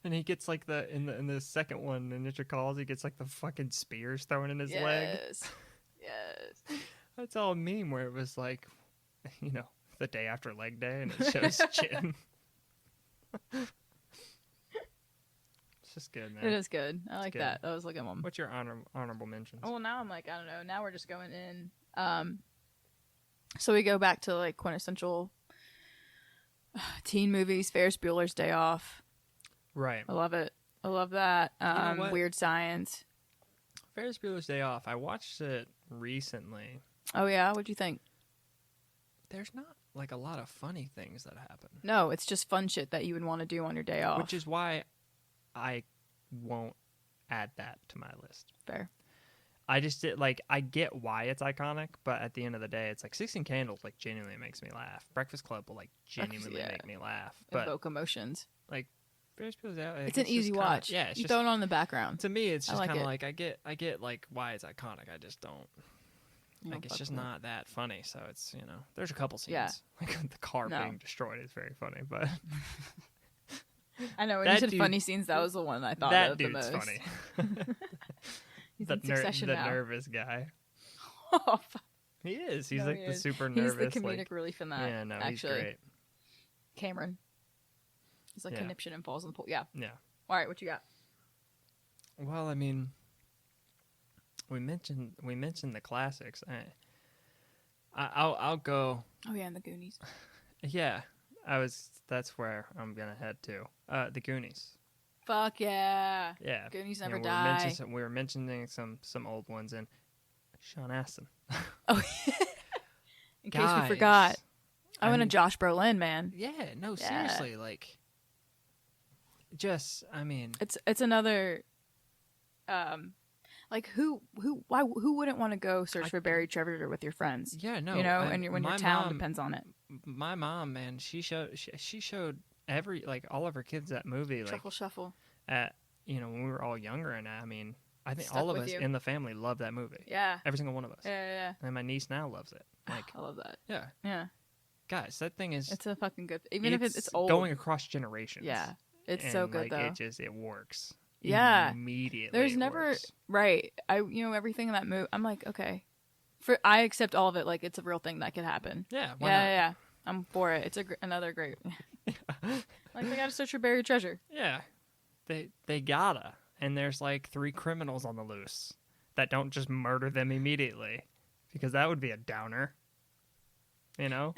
And he gets like in the second one, in Nature Calls, he gets like the fucking spears thrown in his leg. Yes. That's all a meme where it was like, you know, the day after leg day, and it shows Jim. It's just good, man. It is good. I like that. That was a good one. What's your honorable mentions? Oh, well, now I'm like, I don't know. Now we're just going in. So we go back to like quintessential teen movies. Ferris Bueller's Day Off. Right. I love it. I love that. You know what? Weird Science. Ferris Bueller's Day Off. I watched it recently. Oh yeah, what'd you think? There's not like a lot of funny things that happen. No, it's just fun shit that you would want to do on your day off. Which is why I won't add that to my list. Fair. I just did like, I get why it's iconic, but at the end of the day, it's like 16 Candles like genuinely makes me laugh. Breakfast Club will like genuinely make me laugh. But evoke emotions. Like Ferris Bueller's Day Off, it's an easy watch. Yeah, it's you just, throw it on in the background. To me, it's just kind of like I get like why it's iconic. I just don't. Like it's just not that funny. So it's, you know, there's a couple scenes. Yeah. Like the car being destroyed is very funny, but I know when you said funny scenes, that was the one I thought of the most. That dude's funny. He's in Succession now. The nervous guy. Oh, fuck. He is. He's the super nervous. He's the comedic relief in that. Yeah, no, actually. He's great. Cameron. He's like conniption and falls in the pool. Yeah. Yeah. All right, what you got? Well, I mean, we mentioned the classics. I'll go. Oh yeah, and the Goonies. Yeah, that's where I'm gonna head to. The Goonies. Fuck yeah. Yeah. Goonies never die. We were mentioning some old ones, and Sean Astin. Oh, in case we forgot. I went to Josh Brolin, man. Yeah, no, seriously, like, just, I mean, it's another, like who wouldn't want to go search for buried treasure with your friends? Yeah, no, you know, and when your town depends on it. My mom, man, she showed all of her kids that movie, like Truffle Shuffle. At, you know, when we were all younger, and I mean, I think all of us in the family love that movie. Yeah, every single one of us. Yeah. And my niece now loves it. Like, I love that. Yeah. Guys, that thing is. It's a fucking good. Even if it's old, going across generations. Yeah, it's so good though. It works. Yeah, immediately. There's never right. Everything in that movie. I'm like, okay, I accept all of it. Like it's a real thing that could happen. Yeah. Yeah. I'm for it. It's another great. Like they gotta search for buried treasure. Yeah, they gotta. And there's like 3 criminals on the loose that don't just murder them immediately, because that would be a downer. You know?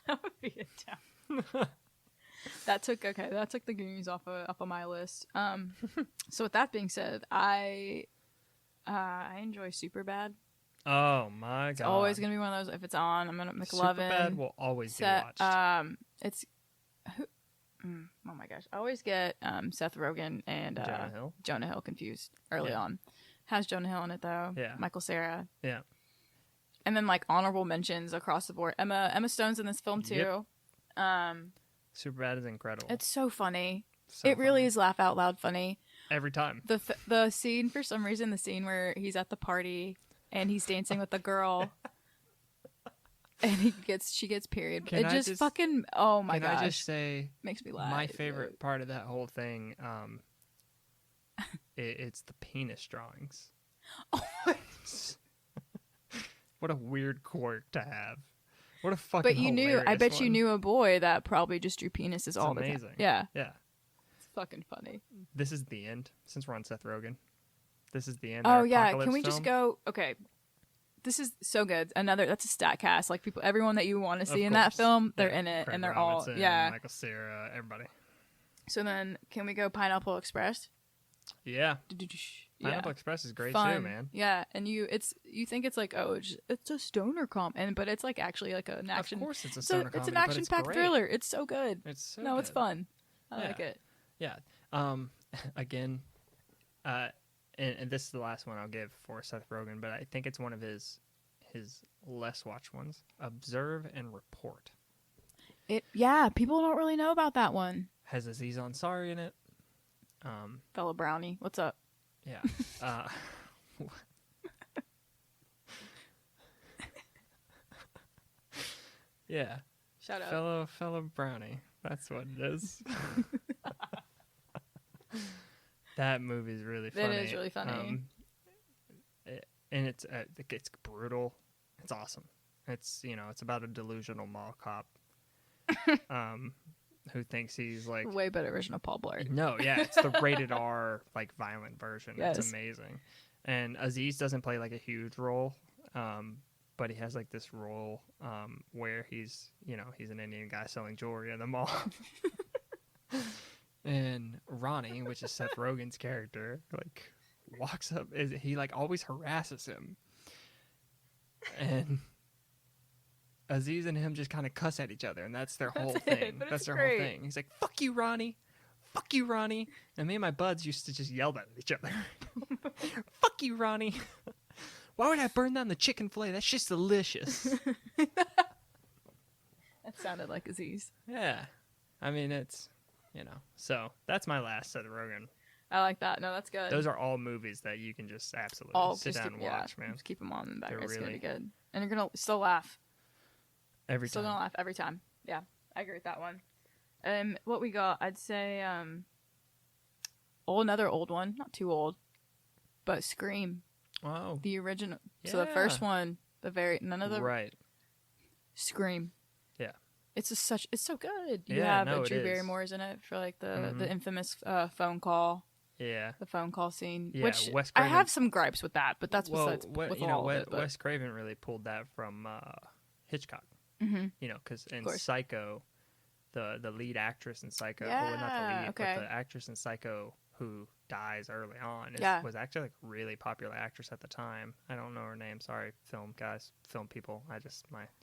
That would be a town. That took the Goonies off of my list. So with that being said, I enjoy Superbad. Oh my god! It's always gonna be one of those. If it's on, I'm gonna McLovin. Superbad will always be watched. It's oh my gosh, I always get Seth Rogen and Jonah Hill confused early on. Has Jonah Hill in it though? Yeah. Michael Cera. Yeah. And then like honorable mentions across the board. Emma Stone's in this film too. Yep. Superbad is incredible. It's so funny. So it really funny. is laugh out loud funny. Every time. The scene, for some reason, the scene where he's at the party and he's dancing with the girl and she gets period. Can I just fucking, oh my gosh. Can I just say, makes me laugh. My favorite part of that whole thing, it's the penis drawings. Oh, what a weird quirk to have. What a fucking I bet you knew a boy that probably just drew penises all the time. Amazing. Yeah. Yeah. It's fucking funny. This is the end, since we're on Seth Rogen. This is the end. Oh yeah, can we just go? Okay, this is so good. That's a stat cast. Like everyone that you want to see in that film, they're in it, Craig and they're Robinson, all Michael Cera, everybody. So then, can we go Pineapple Express? Yeah. Pineapple Express is great Fun. too, man. Yeah, and you think it's like, oh, it's a stoner but it's like actually like an action. Of course, it's a stoner comedy. It's an action-packed thriller. It's so good. It's so no, good. it's fun. I like it. Yeah. Again, and this is the last one I'll give for Seth Rogen, but I think it's one of his less watched ones. Observe and Report. People don't really know about that one. Has Aziz Ansari in it. Fellow Brownie, what's up? Yeah. Yeah. Shout out. Fellow Brownie. That's what it is. That movie's really funny. It is really funny. And it's brutal. It's awesome. It's it's about a delusional mall cop who thinks he's like way better version of Paul Blart. No, yeah, it's the rated R like violent version. Yes. It's amazing. And Aziz doesn't play like a huge role, but he has like this role where he's an Indian guy selling jewelry in the mall. And Ronnie, which is Seth Rogen's character, like walks up. He like always harasses him, and Aziz and him just kind of cuss at each other, and that's their whole thing. That's their whole thing. He's like, "Fuck you, Ronnie! Fuck you, Ronnie!" And me and my buds used to just yell at each other. "Fuck you, Ronnie! Why would I burn down the chicken fillet? That's just delicious." That sounded like Aziz. Yeah, I mean it's. So that's my last Seth Rogen. I like that. No, that's good. Those are all movies that you can just absolutely sit down and watch, man. Just keep them on in the background. It's really gonna be good, and you're gonna still laugh. Every time. Still gonna laugh every time. Yeah, I agree with that one. What we got? I'd say another old one, not too old, but Scream. Wow. The original. Yeah. So the first one, none of the right. Scream. Yeah. It's so good. You Yeah, have Drew it is. Barrymore's in it for like the infamous phone call. Yeah. The phone call scene. Yeah, Which Wes I Craven- have some gripes with that, but that's besides Wes Craven really pulled that from Hitchcock. Mm-hmm. Because in Psycho, the lead actress in Psycho, Yeah, well, not the lead, okay. but the actress in Psycho who dies early on was actually like a really popular actress at the time. I don't know her name. Sorry, film guys, film people. My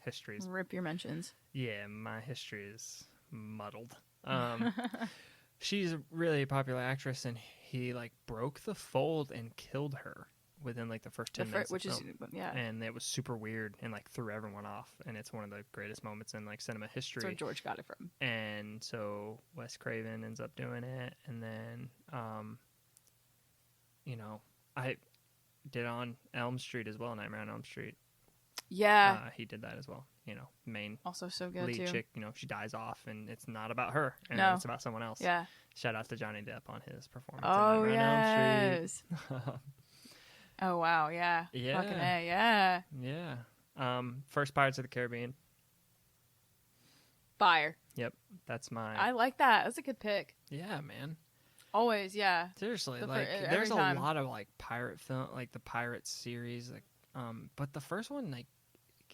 history's Rip your mentions. Yeah, my history is muddled. She's a really popular actress, and he like broke the fold and killed her within like the first 10 minutes of film. And it was super weird and like threw everyone off. And it's one of the greatest moments in like cinema history. That's where George got it from. And so Wes Craven ends up doing it, and then I did on Elm Street as well, Nightmare on Elm Street. Yeah, he did that as well. Main also so good lead too. chick. She dies off, and it's not about her, and No. it's about someone else. Yeah. Shout out to Johnny Depp on his performance. Oh in Nightmare on Elm yes. Street. Oh wow, yeah. Yeah. Fucking A, yeah. Yeah. First Pirates of the Caribbean. Fire. Yep, that's my. I like that. That's a good pick. Yeah, man. Always, yeah. Seriously, Every there's a time. lot of like pirate film, like the Pirates series, but the first one, like,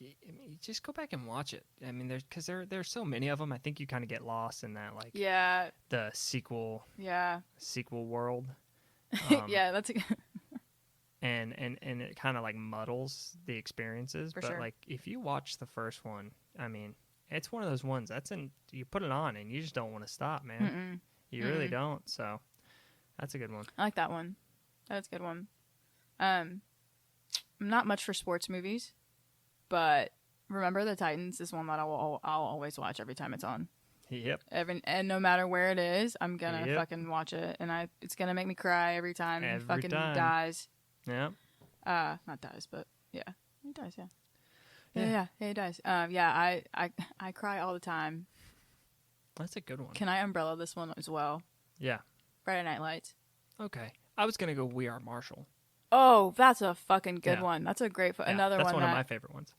I mean, just go back and watch it. I mean, there's so many of them. I think you kind of get lost in that like Yeah. the sequel world. Yeah, that's a and it kind of like muddles the experiences. For But sure. like if you watch the first one, I mean, it's one of those ones you put it on and you just don't want to stop, man. You really don't. So that's a good one. I like that one. That's a good one. I'm not much for sports movies, but Remember the Titans is one that I'll always watch every time it's on. Yep. And no matter where it is, I'm gonna Yep. fucking watch it, and it's gonna make me cry every time he Every fucking time. dies. Yep. Not dies, but yeah, he dies. Yeah, he dies. I cry all the time. That's a good one. Can I umbrella this one as well? Yeah. Friday Night Lights. Okay. I was gonna go We Are Marshall. Oh, that's a fucking good Yeah. one. That's a great Yeah, another that's one. one that, of my favorite ones.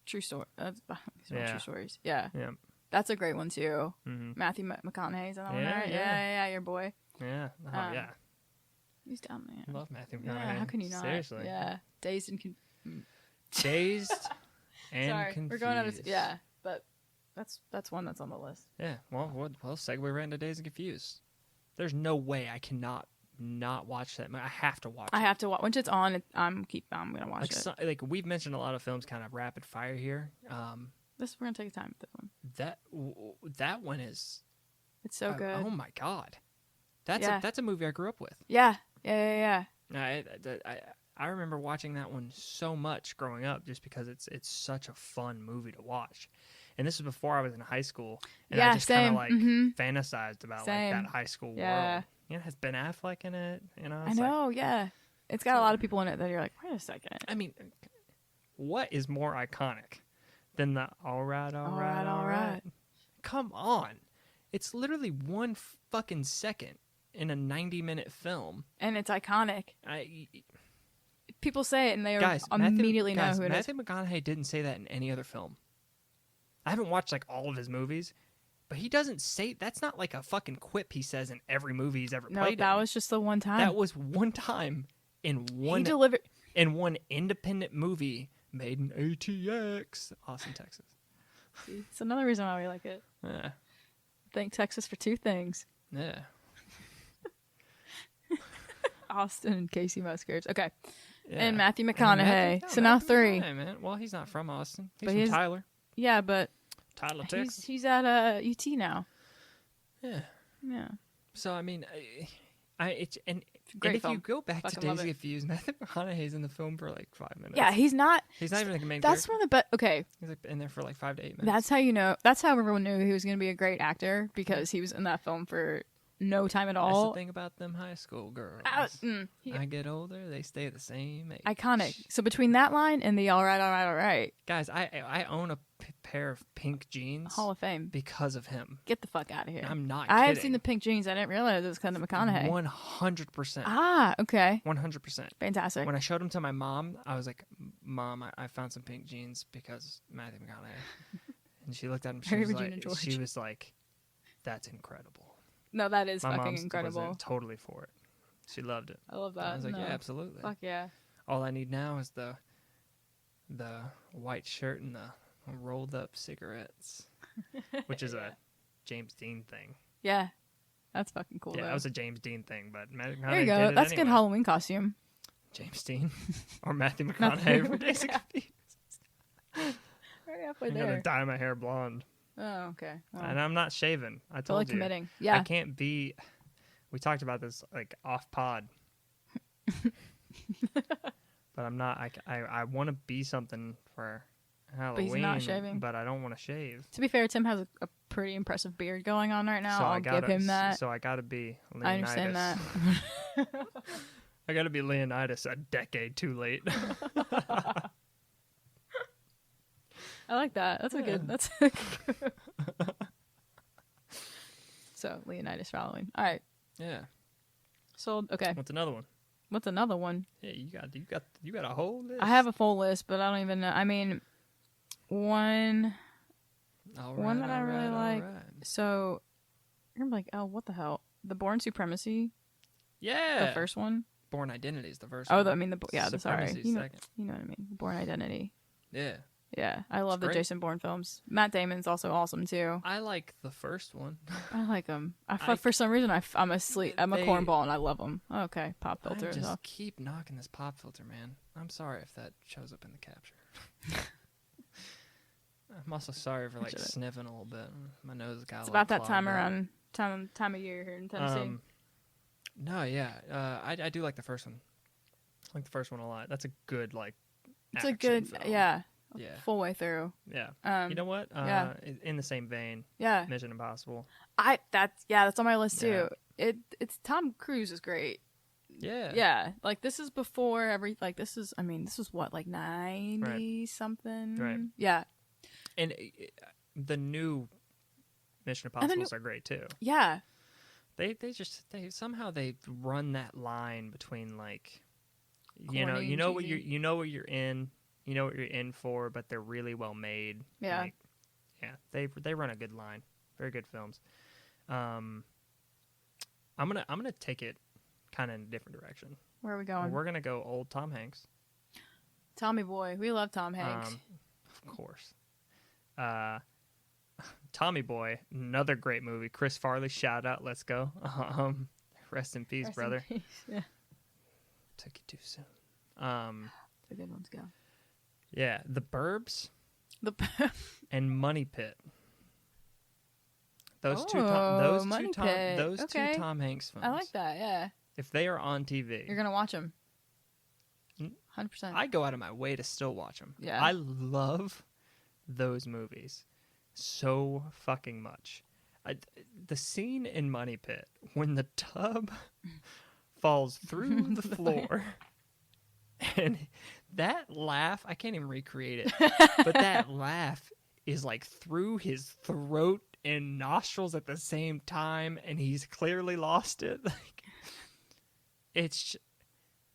True story. These are all Yeah. true stories. Yeah. Yeah. That's a great one too. Mm-hmm. Matthew McConaughey's on that one, Yeah, right? yeah. Yeah, your boy. Yeah. Oh, yeah. He's down there. I love Matthew McConaughey. Yeah, how can you not? Seriously. Yeah, dazed and Dazed and sorry, confused. we're going out of but that's one that's on the list. Yeah. Well, segue right into Dazed and Confused. There's no way I cannot not watch that. I have to watch. I have to watch once it's on. I'm gonna watch it. Like we've mentioned a lot of films kind of rapid fire here. We're gonna take time with this one. That one is It's so good. Oh my god, that's Yeah. that's a movie I grew up with. Yeah. I remember watching that one so much growing up, just because it's such a fun movie to watch. And this was before I was in high school, and I just kind of like fantasized about like that high school world. You know, it has Ben Affleck in it. You know, I know. Yeah, it's got a lot of people in it that you're like, wait a second. I mean, what is more iconic than the all right? Come on. It's literally 1 fucking second in a 90-minute film. And it's iconic. People say it and they immediately know who it is. Matthew McConaughey didn't say that in any other film. I haven't watched like all of his movies, but he doesn't say, that's not like a fucking quip he says in every movie he's ever played in. No, that was just the one time. That was one time in one independent movie made in ATX, Austin, Texas. It's another reason why we like it. Yeah. Thank Texas for 2 things. Yeah. Austin and Casey Musgraves. Okay. Yeah. And Matthew McConaughey. So now 3. McConaughey, man. Well, he's not from Austin. He's But from he's- Tyler. Yeah, but Tyler, Texas. he's at UT now. Yeah. Yeah. So I mean, and Great if film. you go back to Fucking love Days it. of Confused, Matthew McConaughey's in the film for like 5 minutes. Yeah, he's not. He's not even like a main That's character. one of the best. Okay, He's like in there for like 5 to 8 minutes. that's how you know. That's how everyone knew he was going to be a great actor because he was in that film for no time at That's all. the thing about them high school girls. He- I get older, they stay the same age. Iconic. So between that line and the all right, Guys, I own a pair of pink jeans Hall of Fame. because of him. Get the fuck out of here. I'm not I have kidding. seen the pink jeans. I didn't realize it was kind of McConaughey. 100%. Ah, okay. 100%. Fantastic. When I showed them to my mom, I was like, Mom, I found some pink jeans because Matthew McConaughey. And she looked at him. Very Regina George. She was like, "That's incredible." No, that is My fucking mom incredible. was totally for it. She loved it. I love that. I was like, No. "Yeah, absolutely." Fuck yeah. All I need now is the white shirt and the rolled up cigarettes, which is a James Dean thing. Yeah. That's fucking cool. Yeah, though. that was a James Dean thing, but Matthew McConaughey There you go. did it That's a good anyway. Halloween costume. James Dean or Matthew McConaughey for Days of Confused. Right halfway I'm gonna there. dye my hair blonde. Oh, okay. Well, And I'm not shaving. I told totally you. committing. I Yeah. can't be. We talked about this like off pod. But I'm not. I want to be something for Halloween. he's not shaving. But I don't want to shave. To be fair, Tim has a pretty impressive beard going on right now. So I'll give him that. So I gotta be Leonidas. I understand that. I gotta be Leonidas a decade too late. I like that. That's a Yeah. good. That's so Leonidas for Halloween. All right. Yeah. Sold. Okay. What's another one? What's another one? Yeah, you got a whole list. I have a full list, but I don't even know. I mean, one. All one right, that I all really right, all like. right. So you're like, oh, what the hell? The Born Supremacy, Yeah. the first one. Born Identity is the first Oh, one. sorry. Supremacy's You know, second. you know what I mean. Born Identity. Yeah. Yeah, I love the great. Jason Bourne films. Matt Damon's also awesome too. I like the first one. I like him. I- For some reason, I'm asleep. I'm a They- cornball and I love him. Okay, pop I filter is just off. keep knocking this pop filter, man. I'm sorry if that shows up in the capture. I'm also sorry for like Should've. sniffing a little bit. My nose got. It's a about little that time clogged up. around time of year here in Tennessee. No, yeah, I do like the first one. I like the first one a lot. That's a good like. It's a action good, film. yeah, Yeah. full way through. Yeah. You Um, know what? yeah. In the same vein, yeah, Mission Impossible. that's on my list too. Yeah. It's Tom Cruise is great. Yeah. Yeah, like this is before this was what, like 90 something. Right. Yeah, And the new Mission And the new- Impossibles are great too. yeah, They somehow they run that line between like you Corny and know what cheesy. you know what you're in, you know what you're in for, but they're really well made. Yeah. Like, yeah, they run a good line. Very good films. I'm gonna take it kind of in a different direction. where are we going? We're gonna go old Tom Hanks. Tommy boy, we love Tom Hanks. Of course. Tommy Boy, another great movie. Chris Farley, shout out, let's go. Rest in peace, Rest in brother. peace. Yeah, Took you too soon. the good ones go. Yeah, The Burbs The and Money Pit. Those Money Pit. Okay. two Tom Hanks films. I like that. Yeah, If they are on TV, you're gonna watch them. Mm. 100%. I go out of my way to still watch them. Yeah. I love those movies so fucking much. The scene in Money Pit when the tub falls through the floor and that laugh, I can't even recreate it, but that laugh is like through his throat and nostrils at the same time, and he's clearly lost it. Like, it's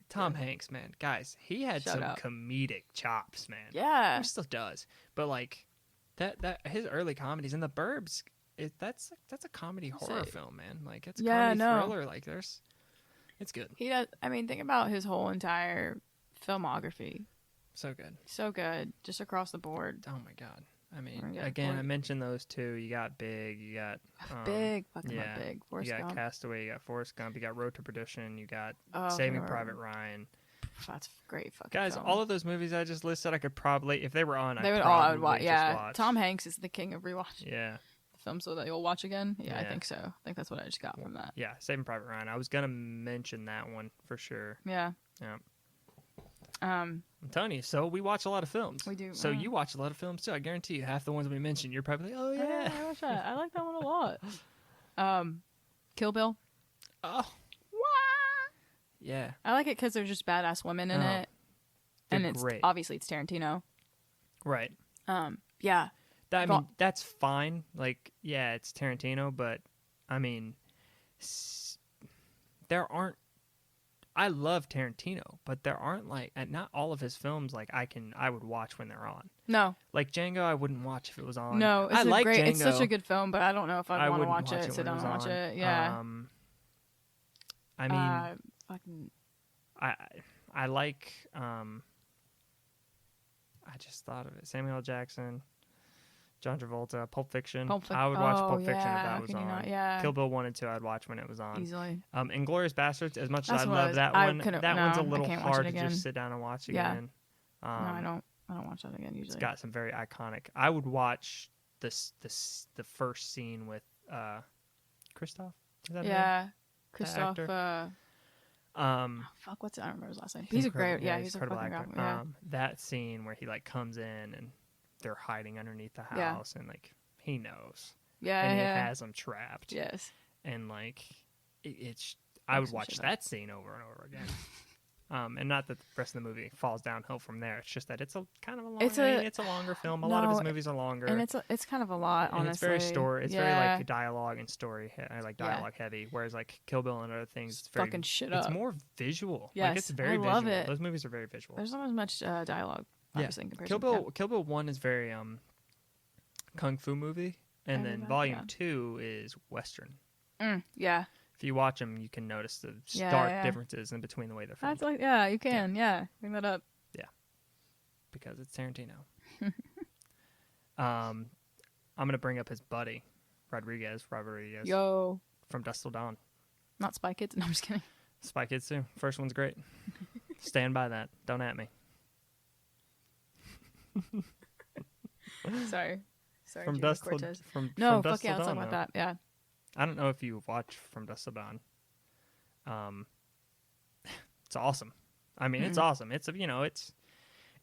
Tom Hanks, man. Guys, he had Shout some out. comedic chops, man. Yeah. He still does, but like that his early comedies and The Burbs, that's a comedy horror Say- film, man. Like it's a Yeah, comedy no. thriller. Like it's good, He does. I mean, think about his whole entire filmography. so good. So good, just across the board. Oh my god. I mean, We're gonna again, get I mentioned those two. You got Big. You got Big, fucking yeah, love Big. Forrest you got Gump. Castaway. You got Forrest Gump. You got Road to Perdition. You got Oh, Saving fucking Private Ryan. That's great fucking Guys, film. all of those movies I just listed, I could probably, if they were on, they I'd would all I would probably watch. just Yeah, watch. Tom Hanks is the king of rewatch Yeah, films, so that you'll watch again. Yeah, I Yeah. think so. I think that's what I just got from that. yeah. Saving Private Ryan. I was gonna mention that one for sure. Yeah. Yeah. Um. I'm telling you, so we watch a lot of films. We do, So yeah. you watch a lot of films too. I guarantee you, half the ones we mentioned, you're probably like, oh yeah. I watch that. I like that one a lot. Kill Bill. Oh. Yeah. I like it because there's just badass women in Oh, it, and they're it's great. obviously it's Tarantino. Right. Yeah. I Well- mean, that's fine. Like, yeah, it's Tarantino, but I mean, there aren't. I love Tarantino, but there aren't like not all of his films like I would watch when they're on. No, Like Django, I wouldn't watch if it was on. no, it's I a like great. Django. It's such a good film, but I don't know if I'd I want to wouldn't watch it. Sit when down and watch was on. it. Yeah. I mean, Fucking. I like. I just thought of it. Samuel L. Jackson, John Travolta, Pulp Fiction. I would watch Pulp Fiction if that how was can you on. not? Yeah. Kill Bill 1 and 2, I'd watch when it was on. Easily. Inglourious Bastards, as much That's as I what love that I one, couldn't- that one's a no, I little can't watch hard it to again. just sit down and watch Yeah. again. No, I don't. I don't watch that again usually. It's got some very iconic. I would watch the first scene with Christoph. Is that his name? Yeah. Christoph. actor. Fuck. What's it? I don't remember his last name. He's a great. Yeah, he's a incredible fucking actor. great. Yeah. That scene where he like comes in and they're hiding underneath the Yeah. house and like he knows Yeah. and Yeah. he has them trapped. Yes. And like it's I would some watch shit up. that scene over and over again. And not that the rest of the movie falls downhill from there. It's just that it's a kind of a long. It's it's a longer film. A lot of his no, movies are longer, And it's kind of a lot. and Honestly. it's very story. It's very Yeah. like dialogue and story. I like Yeah. dialogue heavy. Whereas like Kill Bill and other things, Just it's very fucking shit It's up. more visual. Yes, Like it's very I love visual. it. Those movies are very visual. There's not as much dialogue. Yeah. Obviously, in comparison. Kill Bill 1 is very kung fu movie, and I then know, Volume yeah. 2 is Western. Yeah. If you watch them, you can notice the Yeah, stark yeah. differences in between the way they're filmed That's like you can. Yeah. Bring that up. because it's Tarantino. I'm gonna bring up his buddy, Robert Rodriguez, Yo, from Dusk Till Dawn. not Spy Kids. No, I'm just kidding. Spy Kids too. First one's great. Stand by that. Don't at me. Sorry, From Junior Dusk Till Cortez. from No, from fuck Dusk yeah, Till let's talk Dawn, about though. that. Yeah, I don't know if you watch From Dusk Till Dawn. It's awesome. I mean, it's awesome. It's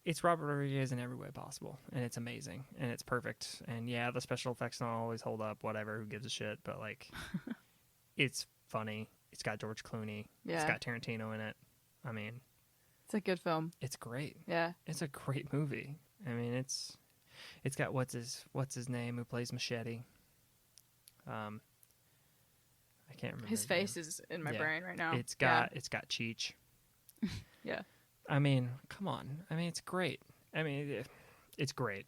it's Robert Rodriguez in every way possible, and it's amazing, and it's perfect. And yeah, the special effects don't always hold up. Whatever, who gives a shit? But like, it's funny. It's got George Clooney. It's Yeah. got Tarantino in it. I mean, it's a good film. it's great. Yeah, It's a great movie. I mean, it's got what's his name who plays Machete. I can't remember his name. face is in my Yeah. brain right now. It's got Cheech. Yeah. I mean, come on. I mean, it's great. I mean, it's great.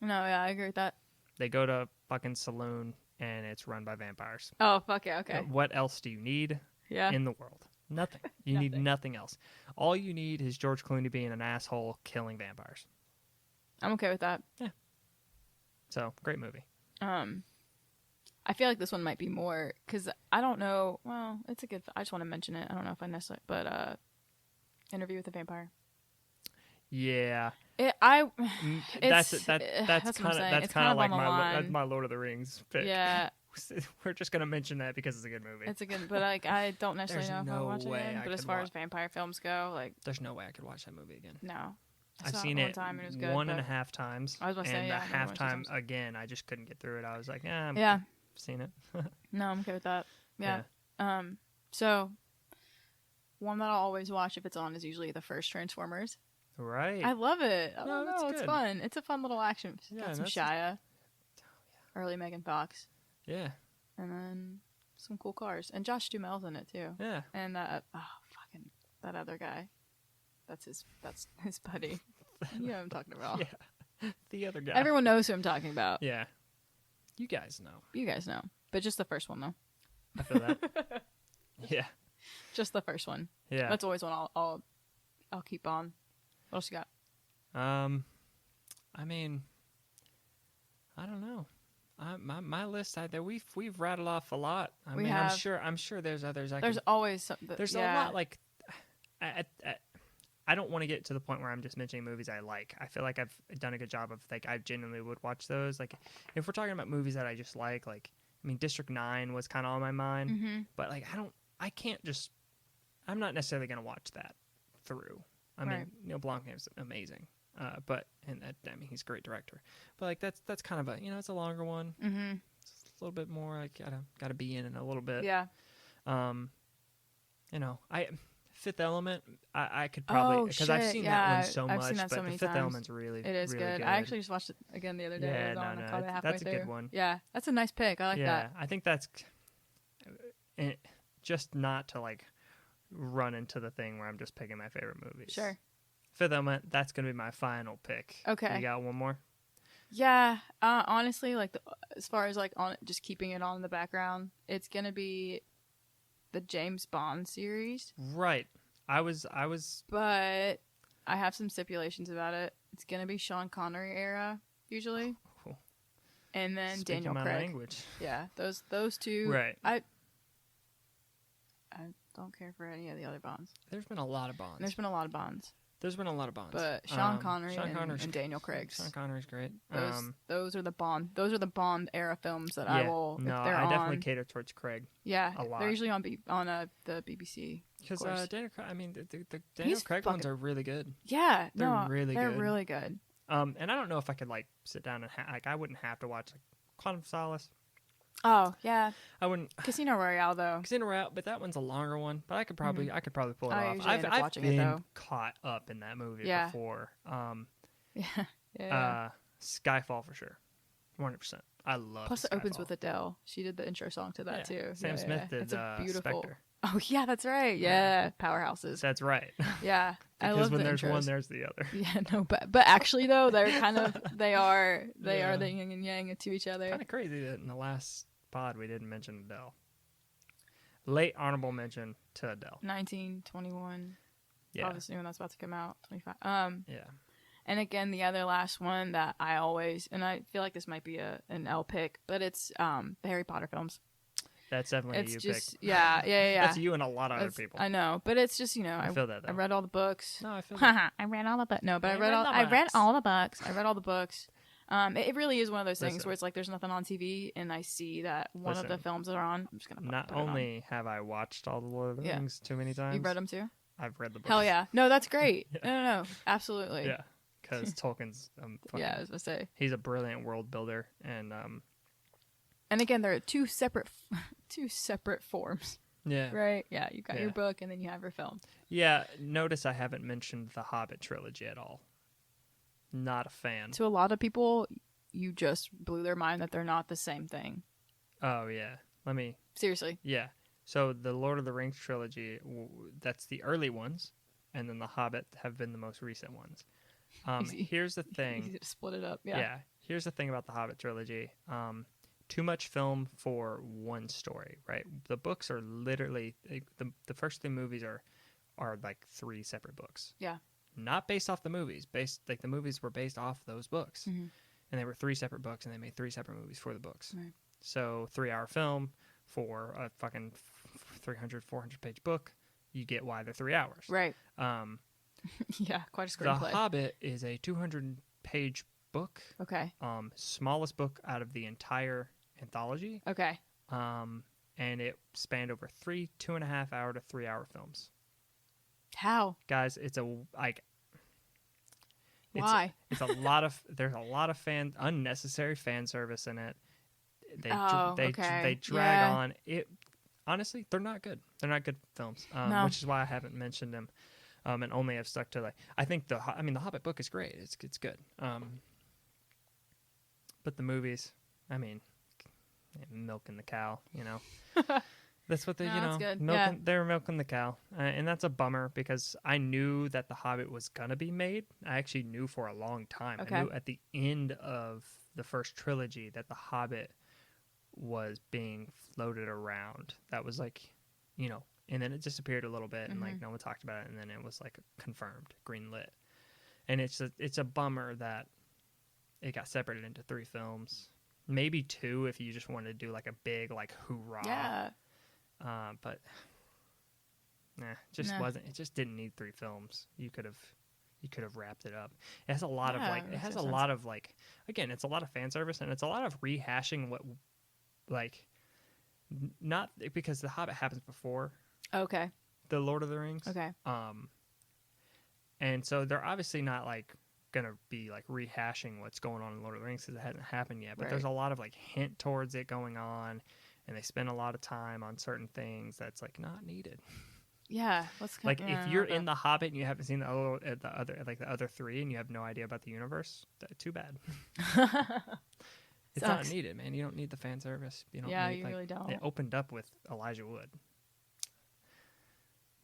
No, yeah, I agree with that. They go to a fucking saloon and it's run by vampires. Oh, fuck yeah, okay. What else do you need Yeah. in the world? Nothing. You need nothing else. All you need is George Clooney being an asshole killing vampires. I'm okay with that. So, great movie. I feel like this one might be more because I don't know. Well, it's a good. I just want to mention it. I don't know if I necessarily, but Interview with the Vampire. Yeah. That's That's what I'm kind of saying. that's It's kind of like on the line. that's my Lord of the Rings pick. Yeah, We're just gonna mention that because it's a good movie. it's a good. But like, I don't necessarily There's know if I'll no watch it way again. I But as could far wa- as vampire films go, like, There's no way I could watch that movie again. no. I I've saw seen one it time and it was good. one and but- a half times. I was about to say, and yeah, the I've never watched it halftime times. again, I just couldn't get through it. I was like, I've Yeah. seen it. No, I'm okay with that. Yeah. So one that I'll always watch if it's on is usually the first Transformers. Right. I love it. I No, don't that's know. It's good. fun. It's a fun little action. It's Yeah, got some that's- Shia, early Megan Fox, Yeah. and then some cool cars. And Josh Duhamel's in it too. Yeah. And fucking that other guy. That's his buddy. You know what I'm talking about. Yeah. The other guy. Everyone knows who I'm talking about. Yeah. You guys know. You guys know. But just the first one though. I feel that. Yeah. Just the first one. Yeah. That's always one I'll keep on. What else you got? I mean, I don't know. My list that we've rattled off a lot. We I'm have. sure there's others. There's always some. There's a lot like. I don't want to get to the point where I'm just mentioning movies I like. I feel like I've done a good job of like I genuinely would watch those. Like if we're talking about movies that I just like I mean District 9 was kind of on my mind, Mm-hmm. but like I'm not necessarily going to watch that through. I Right. mean, Neil Blomkamp's amazing. He's a great director. But like that's kind of a, it's a longer one. Mm-hmm. It's a little bit more like gotta be in it a little bit. Yeah. Fifth Element, I could probably because I've seen that one so I've much. seen that but so the many Fifth times. Element's really It is really good. I actually just watched it again the other day. Yeah, It was on. no, I caught it halfway that's a through. good one. Yeah, that's a nice pick. I like that. I think that's just not to like run into the thing where I'm just picking my favorite movies. Sure. Fifth Element, that's gonna be my final pick. Okay. You got one more? Yeah. Honestly, like as far as like on just keeping it on in the background, it's gonna be the James Bond series. Right. I was. But I have some stipulations about it. It's gonna be Sean Connery era usually, Cool. and then Speaking Daniel my Craig. language. Yeah, those two. Right. I don't care for any of the other Bonds. There's been a lot of Bonds. There's been a lot of Bonds, There's been a lot of Bonds. but Sean Connery Sean and, Connery's- and Daniel Craig's. Sean Connery's great. Those are the Bond era films that yeah, I will. No, if they're I definitely on, cater towards Craig yeah, a lot. they're usually on the BBC. because course. Daniel Craig. I mean, the Daniel He's Craig fucking- ones are really good. Yeah, They're no, really they're good. really good. And I don't know if I could like sit down and I wouldn't have to watch like Quantum of Solace. Oh yeah, I wouldn't. Casino Royale though. Casino Royale, but that one's a longer one. But I could probably pull it I off. usually end up I've watching it, been though. caught up in that movie Yeah. before. Yeah. Skyfall for sure, 100%. I love. Plus, it opens Skyfall. with Adele. She did the intro song to that too. Sam Yeah, Smith yeah. did It's a beautiful. Spectre. Oh yeah, that's right. Yeah, powerhouses. That's right. Yeah, I Because love when the there's one, intros. there's the other. Yeah, no, but actually though, they're kind of they are Yeah. the yin and yang to each other. Kind of crazy that in the last pod we didn't mention Adele. Late honorable mention to Adele. 19, 21. Yeah, Obviously when that's about to come out, 25. yeah. And again, the other last one that I always, and I feel like this might be an L pick, but it's the Harry Potter films. That's definitely It's a you just, pick. yeah. That's you and a lot of other people. I know, but it's just, I feel that, though. I read all the books. No, I feel that. I read all the books. No, but I I read read the all the books. I read all the books. It really is one of those things Listen. where it's like there's nothing on TV, and I see that one of the Listen. films that are on. I'm just gonna Not put it on. only have I watched all the Lord of the Yeah. Rings too many times, You read them too? I've read the books. Hell yeah! No, that's great. Yeah. No, absolutely. Yeah, because Tolkien's Yeah, I was gonna say. he's a brilliant world builder, and And again, there are two separate forms, yeah, right? Yeah, you got your Yeah. book, and then you have your film. yeah. Notice I haven't mentioned the Hobbit trilogy at all. Not a fan. To a lot of people, you just blew their mind that they're not the same thing. Oh yeah, Seriously. yeah. So the Lord of the Rings trilogy, that's the early ones, and then the Hobbit have been the most recent ones. Easy. Here's the thing. Easy to split it up. Yeah. Yeah. Here's the thing about the Hobbit trilogy. Too much film for one story, right? The books are literally the first 3 movies are like 3 separate books. Yeah. Not based off the movies. The movies were based off those books. Mhm. And they were 3 separate books, and they made 3 separate movies for the books. Right. So 3-hour film for a fucking 300, 400-page book, you get why they're 3 hours. Right. Um, Yeah. Quite a The screenplay. Hobbit is a 200-page book. Okay. Smallest book out of the entire anthology. Okay. And it spanned over 2.5 hour to 3 hour films. How? Guys, it's Why? it's a lot of there's a lot of unnecessary fan service in it. They okay. drag Yeah. on it. Honestly, they're not good. They're not good films, No. which is why I haven't mentioned them, and only have stuck to I think the Hobbit book is great. It's good. But the movies, milking the cow, That's what they, No, that's good. they're milking the cow. And that's a bummer because I knew that The Hobbit was going to be made. I actually knew for a long time. Okay. I knew at the end of the first trilogy that The Hobbit was being floated around. That was and then it disappeared a little bit and no one talked about it. And then it was confirmed, greenlit. And it's a bummer that it got separated into 3 films. Maybe 2 if you just wanted to do a big hoorah. Yeah. But wasn't. It just didn't need 3 films. You could have wrapped it up. It has a lot of Yeah, it has a lot of again, it's a lot of fan service and it's a lot of rehashing what not because The Hobbit happens before Okay. the Lord of the Rings. Okay. And so they're obviously not gonna be rehashing what's going on in Lord of the Rings because it hasn't happened yet. But there's a lot of hint towards it going on. And they spend a lot of time on certain things that's not needed. Yeah. Let's If you're in The Hobbit and you haven't seen the other 3 and you have no idea about the universe, too bad. It's not needed, man. You don't need the fan service. You don't. Yeah, need, you really don't. It opened up with Elijah Wood.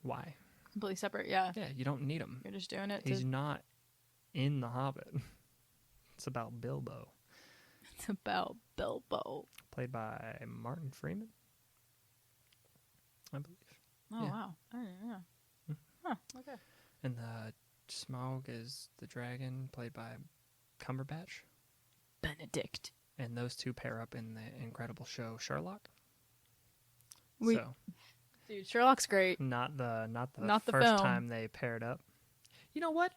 Why? Completely separate. Yeah. Yeah, you don't need him. You're just doing it. He's not in The Hobbit. It's about Bilbo. It's about Bilbo. Played by Martin Freeman, I believe. Oh Yeah. wow! Oh, yeah. Huh. Okay. And the Smaug is the dragon, played by Cumberbatch. Benedict. And those 2 pair up in the incredible show Sherlock. Dude, Sherlock's great. Not the the first film. time they paired up. You know what?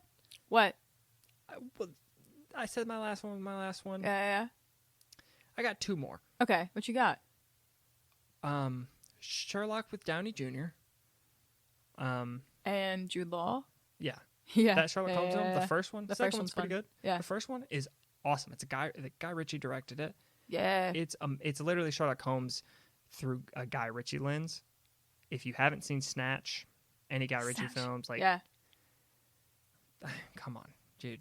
What? I said my last one was my last one. Yeah. I got 2 more. Okay. What you got? Sherlock with Downey Jr. And Jude Law. Yeah. Yeah. That Sherlock Holmes film, the yeah. first one. The second first one's one's pretty fun. good. Yeah. The first one is awesome. It's Guy Ritchie directed it. Yeah. It's literally Sherlock Holmes through a Guy Ritchie lens. If you haven't seen Snatch, any Guy Ritchie Snatch. films, yeah. come on, dude,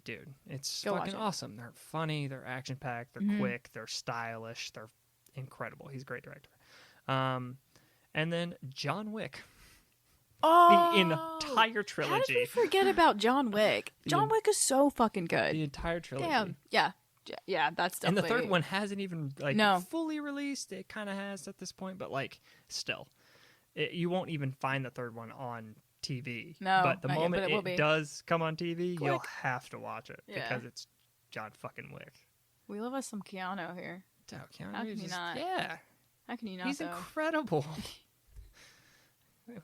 it's Go watch fucking it. awesome. They're funny, they're action packed, they're quick, they're stylish, they're incredible. He's a great director. And then John Wick, Oh. the entire How did trilogy, we forget about John Wick? John Wick is so fucking good. the entire trilogy. Damn. Yeah. Yeah. That's And definitely. the third one hasn't even No. fully released. It kind of has at this point, but still, you won't even find the third one on TV. No, but the not yet, moment but it will be. does come on TV, you'll Click. have to watch it Yeah. because it's John fucking Wick. We love us some Keanu here. Dude, Keanu How can Reeves you is- not? Yeah, How can you not, he's though? incredible.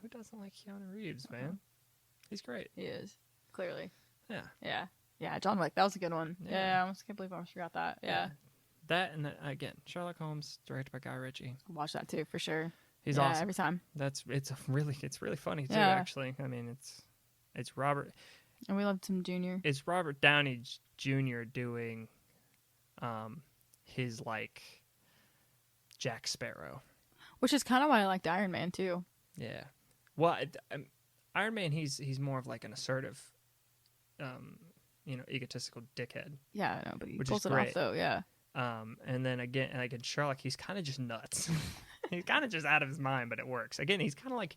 Who doesn't like Keanu Reeves, man? He's great. He is. Clearly. Yeah. Yeah. Yeah, John Wick. That was a good one. Yeah. Yeah, I almost can't believe I almost forgot that. Yeah. That and again, Sherlock Holmes, directed by Guy Ritchie. Watch that too, for sure. He's yeah, awesome. every time. It's really funny too. Yeah. Actually, I mean, it's Robert And we loved him Junior. it's Robert Downey Jr. doing, his like Jack Sparrow. Which is kind of why I liked Iron Man too. Yeah. Well, Iron Man, he's more of like an assertive, egotistical dickhead. Yeah, I know, but he Which is pulls it off great. though, yeah. And then again, like in Sherlock, he's kind of just nuts. He's kind of just out of his mind, but it works. Again, he's kind of like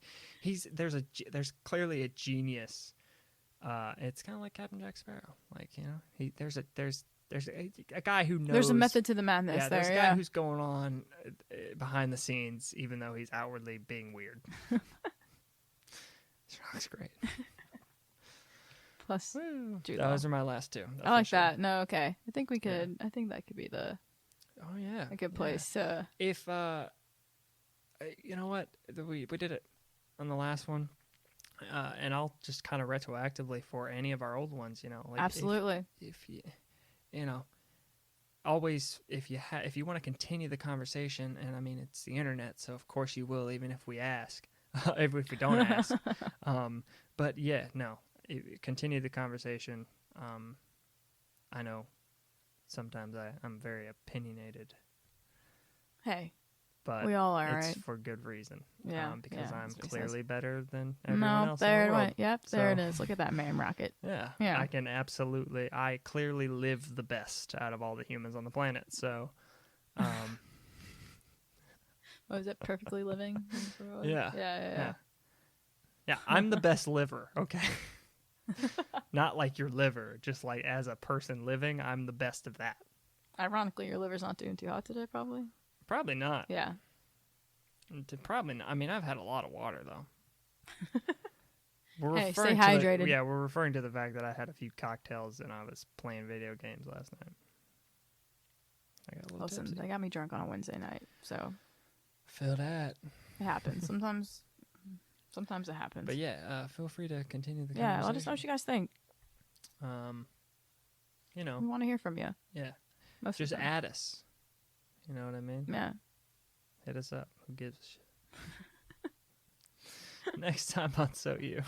there's clearly a genius. It's kind of like Captain Jack Sparrow. Like, there's a guy who knows. There's a method to the madness Yeah, there, there's a yeah. guy who's going on behind the scenes, even though he's outwardly being weird. Sherlock's great. Plus, Jude Those Law. are my last two. I like officially. that. No, okay. I think we could. I think that could be Oh yeah, a good yeah. place to. If you know what, we did it on the last one, and I'll just kind of retroactively for any of our old ones. Like Absolutely. if you, always if you want to continue the conversation, and I mean it's the internet, so of course you will, even if we ask, if we don't ask. But yeah, no, continue the conversation. I know sometimes I'm very opinionated, Hey, but we all are, it's right? for good reason. Yeah, Because yeah, I'm that's what he clearly better than everyone No, else in there the it world. went. Yep, there it So- is. Look at that man rocket. Yeah, Yeah. I clearly live the best out of all the humans on the planet. So, What was it? Perfectly living? Yeah. Yeah. yeah, I'm the best liver. Okay, not like your liver, just like as a person living, I'm the best of that. Ironically, your liver's not doing too hot today, probably. Probably not. Yeah. Probably not. I mean, I've had a lot of water though. We're Hey, stay referring to hydrated. Yeah, we're referring to the fact that I had a few cocktails and I was playing video games last night. I got a little Listen, tipsy. they got me drunk on a Wednesday night, so Feel that. it happens. Sometimes it happens. But yeah, feel free to continue the yeah, conversation. let us know what you guys think. You know, We want to hear from you. yeah, Most just of the time. add us. You know what I mean? Yeah. Hit us up. Who gives a shit? Next time on So You.